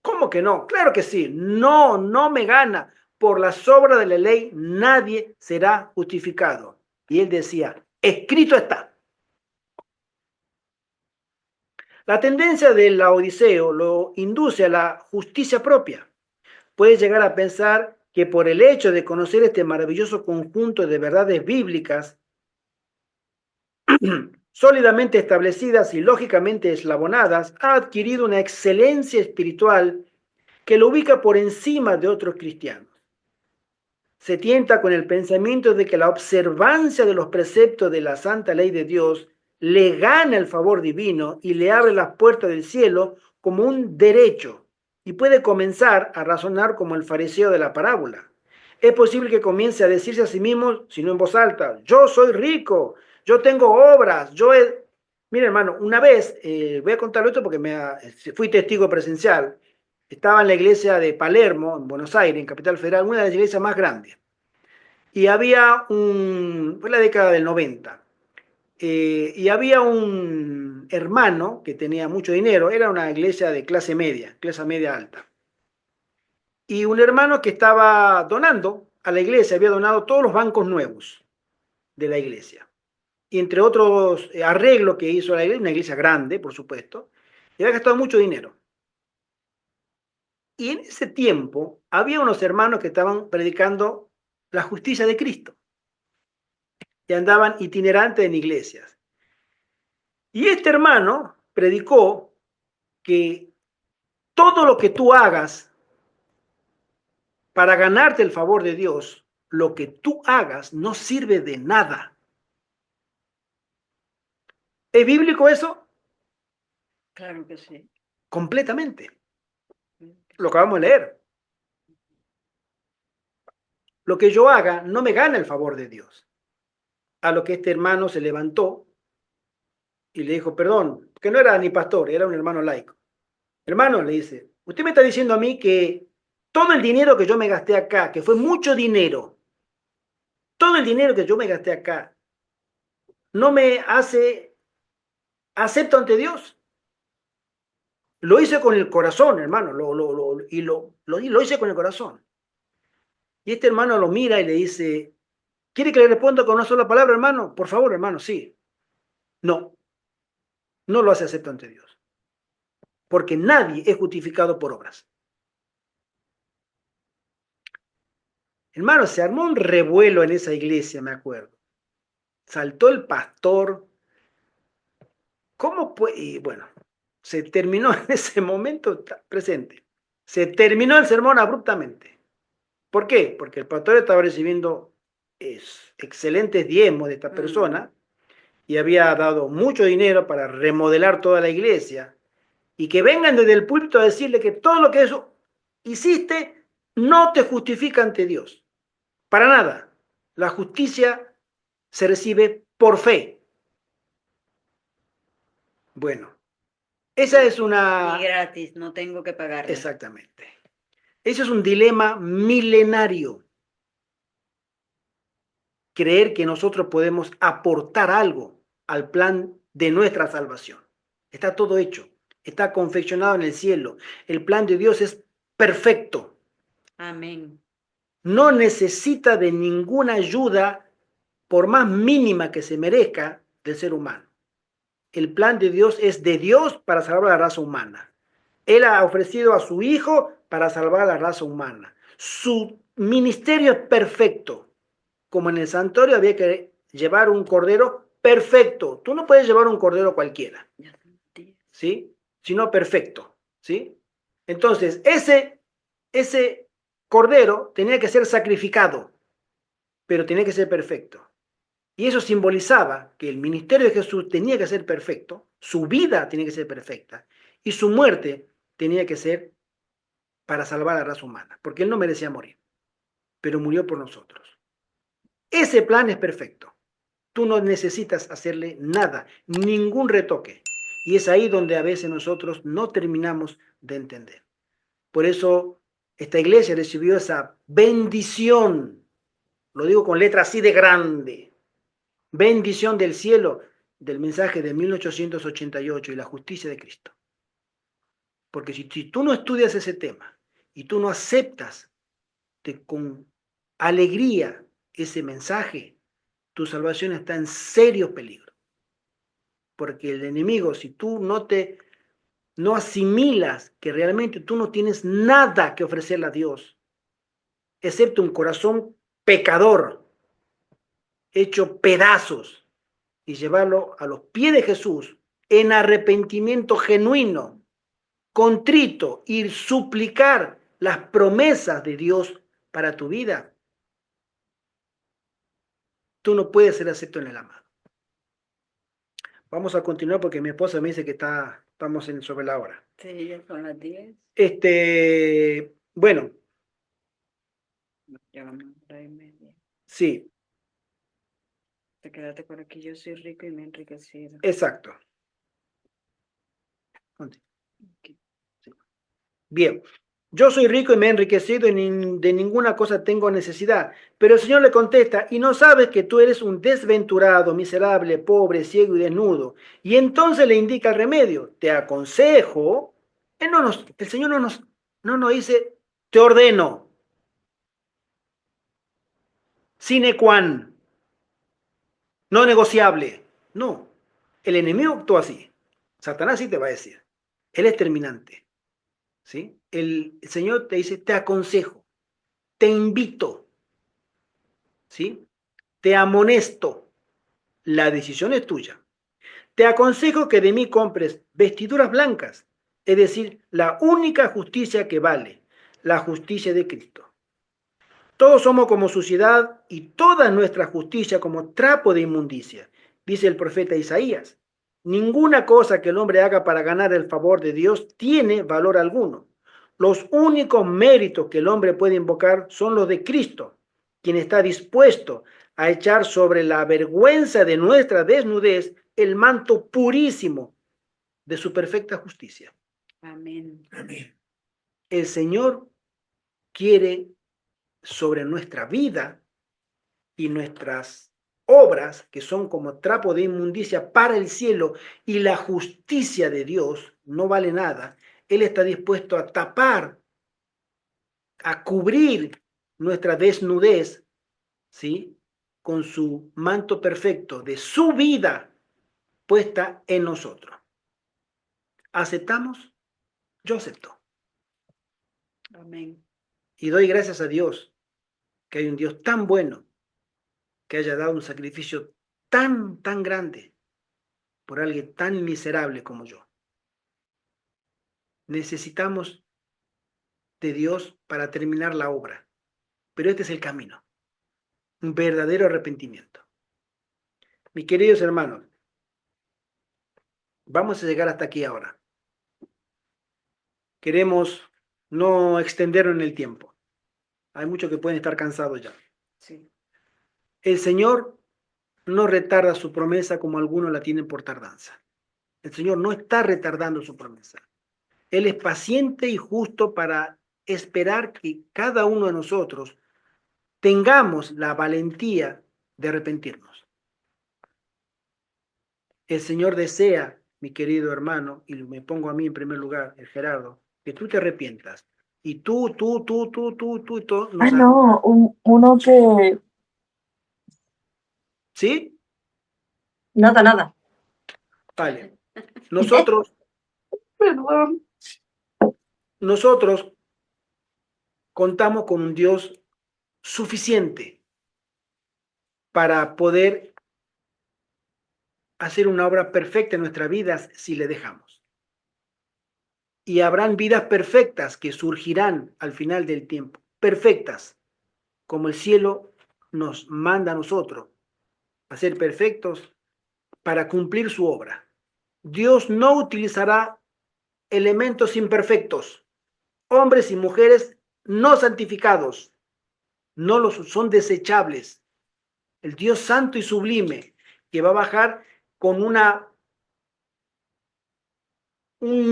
¿Cómo que no? Claro que sí. No, no me gana. Por la sobra de la ley nadie será justificado. Y él decía, escrito está. La tendencia del laodiceo lo induce a la justicia propia. Puedes llegar a pensar que por el hecho de conocer este maravilloso conjunto de verdades bíblicas sólidamente establecidas y lógicamente eslabonadas, ha adquirido una excelencia espiritual que lo ubica por encima de otros cristianos. Se tienta con el pensamiento de que la observancia de los preceptos de la santa ley de Dios le gana el favor divino y le abre las puertas del cielo como un derecho, y puede comenzar a razonar como el fariseo de la parábola. Es posible que comience a decirse a sí mismo, si no en voz alta, yo soy rico, yo tengo obras, yo he... Mira, hermano, una vez, voy a contarlo esto porque fui testigo presencial. Estaba en la iglesia de Palermo, en Buenos Aires, en Capital Federal, una de las iglesias más grandes. Y fue la década del 90, y había un hermano que tenía mucho dinero, era una iglesia de clase media alta. Y un hermano que estaba donando a la iglesia, había donado todos los bancos nuevos de la iglesia. Y entre otros arreglos que hizo la iglesia, una iglesia grande, por supuesto, y había gastado mucho dinero. Y en ese tiempo había unos hermanos que estaban predicando la justicia de Cristo y andaban itinerantes en iglesias. Y este hermano predicó que todo lo que tú hagas para ganarte el favor de Dios, lo que tú hagas no sirve de nada. ¿Es bíblico eso? Claro que sí. Completamente. Lo acabamos de leer. Lo que yo haga no me gana el favor de Dios. A lo que este hermano se levantó y le dijo, perdón, que no era ni pastor, era un hermano laico. Hermano, le dice, usted me está diciendo a mí que todo el dinero que yo me gasté acá, que fue mucho dinero, todo el dinero que yo me gasté acá, no me hace acepto ante Dios. Lo hice con el corazón, hermano, lo hice con el corazón. Y este hermano lo mira y le dice, ¿quiere que le responda con una sola palabra, hermano? Por favor, hermano, sí. No, no lo hace acepto ante Dios. Porque nadie es justificado por obras. Hermano, se armó un revuelo en esa iglesia, me acuerdo. Saltó el pastor. ¿Cómo puede? Y bueno, se terminó en ese momento presente. Se terminó el sermón abruptamente. ¿Por qué? Porque el pastor estaba recibiendo excelentes diezmos de esta persona y había dado mucho dinero para remodelar toda la iglesia, y que vengan desde el púlpito a decirle que todo lo que eso hiciste no te justifica ante Dios. Para nada. La justicia se recibe por fe. Bueno, esa es una... Y gratis, no tengo que pagar. Exactamente. Ese es un dilema milenario. Creer que nosotros podemos aportar algo al plan de nuestra salvación. Está todo hecho, está confeccionado en el cielo. El plan de Dios es perfecto. Amén. No necesita de ninguna ayuda, por más mínima que se merezca, del ser humano. El plan de Dios es de Dios para salvar a la raza humana. Él ha ofrecido a su Hijo para salvar a la raza humana. Su ministerio es perfecto. Como en el santuario había que llevar un cordero perfecto. Tú no puedes llevar un cordero cualquiera, ¿sí? Sino perfecto, ¿sí? Entonces, ese cordero tenía que ser sacrificado, pero tenía que ser perfecto. Y eso simbolizaba que el ministerio de Jesús tenía que ser perfecto, su vida tenía que ser perfecta, y su muerte tenía que ser para salvar a la raza humana, porque él no merecía morir, pero murió por nosotros. Ese plan es perfecto. Tú no necesitas hacerle nada, ningún retoque. Y es ahí donde a veces nosotros no terminamos de entender. Por eso esta iglesia recibió esa bendición, lo digo con letra así de grande, bendición del cielo, del mensaje de 1888 y la justicia de Cristo. Porque si tú no estudias ese tema y tú no aceptas con alegría ese mensaje, tu salvación está en serio peligro. Porque el enemigo, si tú no te no asimilas que realmente tú no tienes nada que ofrecerle a Dios, excepto un corazón pecador, hecho pedazos, y llevarlo a los pies de Jesús en arrepentimiento genuino, contrito, y suplicar las promesas de Dios para tu vida, tú no puedes ser acepto en el amado. Vamos a continuar porque mi esposa me dice que estamos sobre la hora. Sí, ya son las 10. Bueno, Ya vamos a 1:30. sí, Te quedaste por aquí. Yo soy rico y me he enriquecido. exacto. Aquí. Bien, yo soy rico y me he enriquecido y de ninguna cosa tengo necesidad. Pero el Señor le contesta, ¿y no sabes que tú eres un desventurado, miserable, pobre, ciego y desnudo? Y entonces le indica el remedio, te aconsejo. El Señor no nos dice, te ordeno, sine qua non, no negociable. No, el enemigo actúa así. Satanás sí te va a decir. Él es terminante. ¿Sí? El Señor te dice, te aconsejo, te invito, ¿sí? Te amonesto, la decisión es tuya. Te aconsejo que de mí compres vestiduras blancas, es decir, la única justicia que vale, la justicia de Cristo. Todos somos como suciedad y toda nuestra justicia como trapo de inmundicia, dice el profeta Isaías. Ninguna cosa que el hombre haga para ganar el favor de Dios tiene valor alguno. Los únicos méritos que el hombre puede invocar son los de Cristo, quien está dispuesto a echar sobre la vergüenza de nuestra desnudez el manto purísimo de su perfecta justicia. Amén. Amén. El Señor quiere sobre nuestra vida y nuestras obras, que son como trapo de inmundicia para el cielo, y la justicia de Dios no vale nada. Él está dispuesto a tapar, a cubrir nuestra desnudez, ¿sí? Con su manto perfecto de su vida puesta en nosotros. ¿Aceptamos? Yo acepto. Amén. Y doy gracias a Dios, que hay un Dios tan bueno, que haya dado un sacrificio tan grande por alguien tan miserable como yo. Necesitamos de Dios para terminar la obra, pero este es el camino, un verdadero arrepentimiento. Mis queridos hermanos, vamos a llegar hasta aquí ahora. Queremos no extenderlo en el tiempo. Hay muchos que pueden estar cansados ya. Sí. El Señor no retarda su promesa como algunos la tienen por tardanza. El Señor no está retardando su promesa. Él es paciente y justo para esperar que cada uno de nosotros tengamos la valentía de arrepentirnos. El Señor desea, mi querido hermano, y me pongo a mí en primer lugar, el Gerardo, que tú te arrepientas. Y tú, Ah, no, uno que... ¿sí? Nada. Vale. Nosotros Perdón. contamos con un Dios suficiente para poder hacer una obra perfecta en nuestras vidas si le dejamos. Y habrán vidas perfectas que surgirán al final del tiempo, perfectas, como el cielo nos manda a nosotros a ser perfectos para cumplir su obra. Dios no utilizará elementos imperfectos, hombres y mujeres no santificados, no los son desechables. El Dios santo y sublime que va a bajar con un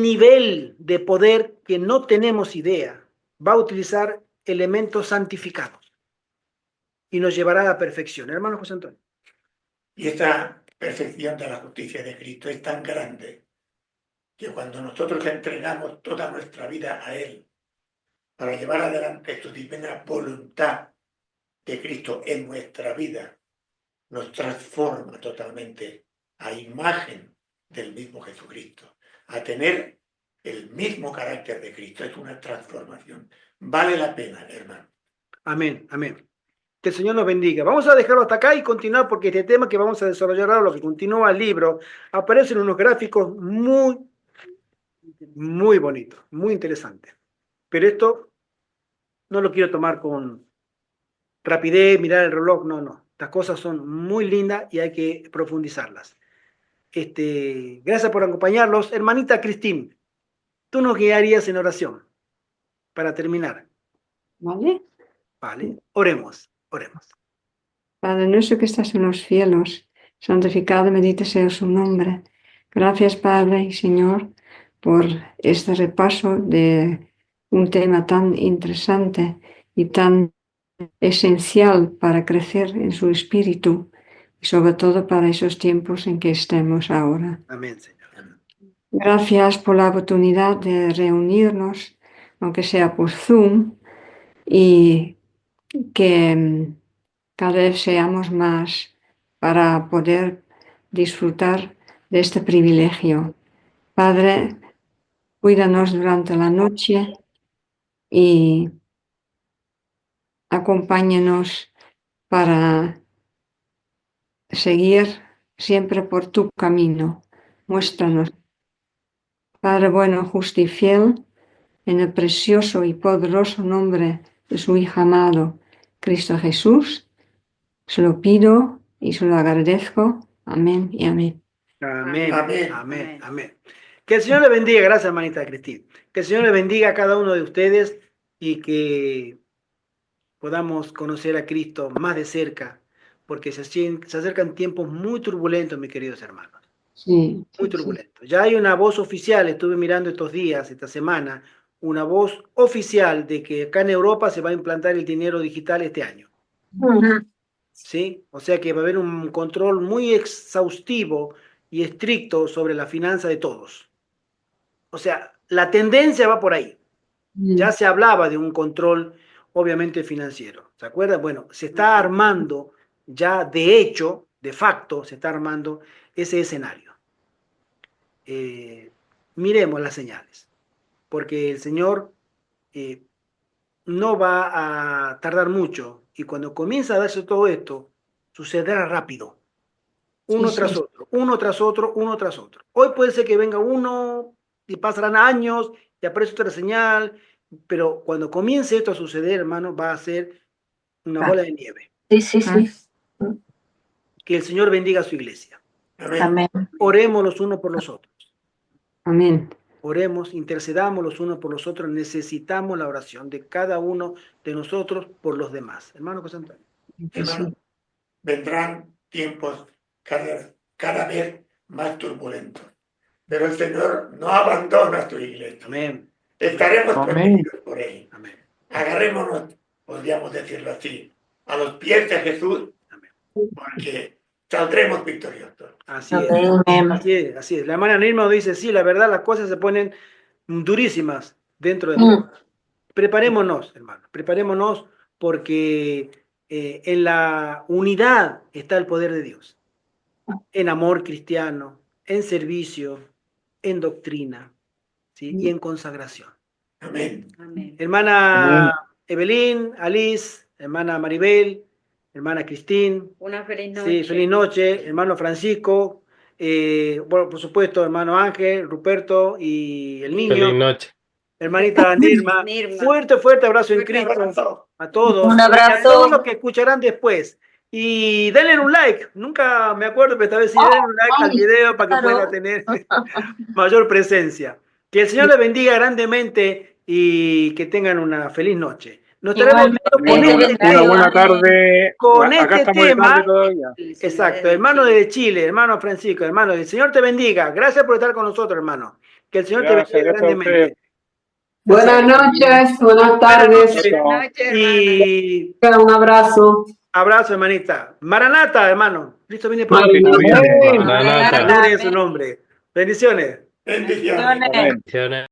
nivel de poder que no tenemos idea, va a utilizar elementos santificados y nos llevará a la perfección. Hermano José Antonio. Y esta perfección de la justicia de Cristo es tan grande que cuando nosotros entregamos toda nuestra vida a Él para llevar adelante su divina voluntad de Cristo en nuestra vida, nos transforma totalmente a imagen del mismo Jesucristo, a tener el mismo carácter de Cristo. Es una transformación. Vale la pena, hermano. Amén, amén. Que el Señor nos bendiga. Vamos a dejarlo hasta acá y continuar porque este tema que vamos a desarrollar ahora, lo que continúa el libro, aparecen unos gráficos muy, muy bonitos, muy interesantes. Pero esto no lo quiero tomar con rapidez, mirar el reloj, no, no. Estas cosas son muy lindas y hay que profundizarlas. Gracias por acompañarlos. Hermanita Cristín, tú nos guiarías en oración para terminar. ¿Vale? Vale, oremos, oremos. Padre nuestro que estás en los cielos, santificado y bendito sea su nombre. Gracias, Padre y Señor, por este repaso de un tema tan interesante y tan esencial para crecer en su espíritu y sobre todo para esos tiempos en que estemos ahora. Amén, Señor. Gracias por la oportunidad de reunirnos, aunque sea por Zoom, y que cada vez seamos más para poder disfrutar de este privilegio. Padre, cuídanos durante la noche y acompáñanos para seguir siempre por tu camino. Muéstranos, Padre bueno, justo y fiel, en el precioso y poderoso nombre de su Hijo amado, Cristo Jesús, se lo pido y se lo agradezco. Amén y amén. Amén, Amén. amén, amén. Que el Señor le bendiga, gracias hermanita Cristín. Que el Señor le bendiga a cada uno de ustedes y que podamos conocer a Cristo más de cerca, porque se acercan tiempos muy turbulentos, mis queridos hermanos. Sí, Muy turbulentos. Ya hay una voz oficial, estuve mirando estos días, esta semana, una voz oficial de que acá en Europa se va a implantar el dinero digital este año. ¿Sí? O sea que va a haber un control muy exhaustivo y estricto sobre la finanza de todos. O sea, la tendencia va por ahí. Ya se hablaba de un control, obviamente, financiero. ¿Se acuerdan? Bueno, se está armando ya de hecho, de facto, se está armando ese escenario. Miremos las señales, porque el Señor no va a tardar mucho y cuando comienza a darse todo esto, sucederá rápido. Uno tras otro, uno tras otro, uno tras otro. Hoy puede ser que venga uno y pasarán años y aparece otra señal, pero cuando comience esto a suceder, hermano, va a ser una bola de nieve. Sí. Que el Señor bendiga a su iglesia. Amén. Oremos los unos por los otros. Amén. Oremos, intercedamos los unos por los otros. Necesitamos la oración de cada uno de nosotros por los demás. Hermano José Antonio. Hermano, vendrán tiempos cada vez más turbulentos. Pero el Señor no abandona a su iglesia. Amén. Estaremos protegidos por Él. Amén. Agarrémonos, podríamos decirlo así, a los pies de Jesús, porque saldremos victoriosos. Así es. Así es. La hermana Nirma dice, sí, la verdad, las cosas se ponen durísimas dentro de nosotros. Preparémonos, hermano, preparémonos porque en la unidad está el poder de Dios. En amor cristiano, en servicio, en doctrina, ¿sí? Y en consagración. Amén. Amén. Hermana Evelyn, Alice, hermana Maribel, hermana Cristín. Una feliz noche. Sí, feliz noche, hermano Francisco. Bueno, por supuesto, hermano Ángel, Ruperto y el niño. Feliz noche. Hermanita Nirma. Fuerte abrazo en Cristo a todos. Un abrazo. A todos los que escucharán después. Y denle un like. Nunca me acuerdo, pero esta vez sí denle un like al video para que pueda tener mayor presencia. Que el Señor les bendiga grandemente y que tengan una feliz noche. Nos estaremos viendo con este Una tema. buena tarde. Con Acá este estamos de tema. tarde todavía. Exacto, hermano de Chile, hermano Francisco, hermano, el Señor te bendiga. Gracias por estar con nosotros, hermano. Que el Señor te bendiga grandemente. Buenas noches, buenas tardes. Buenas noches, y un abrazo. Abrazo, hermanita. Maranata, hermano. Cristo viene por Maranata. Gloria a su nombre. Bendiciones. Bendiciones. Bendiciones.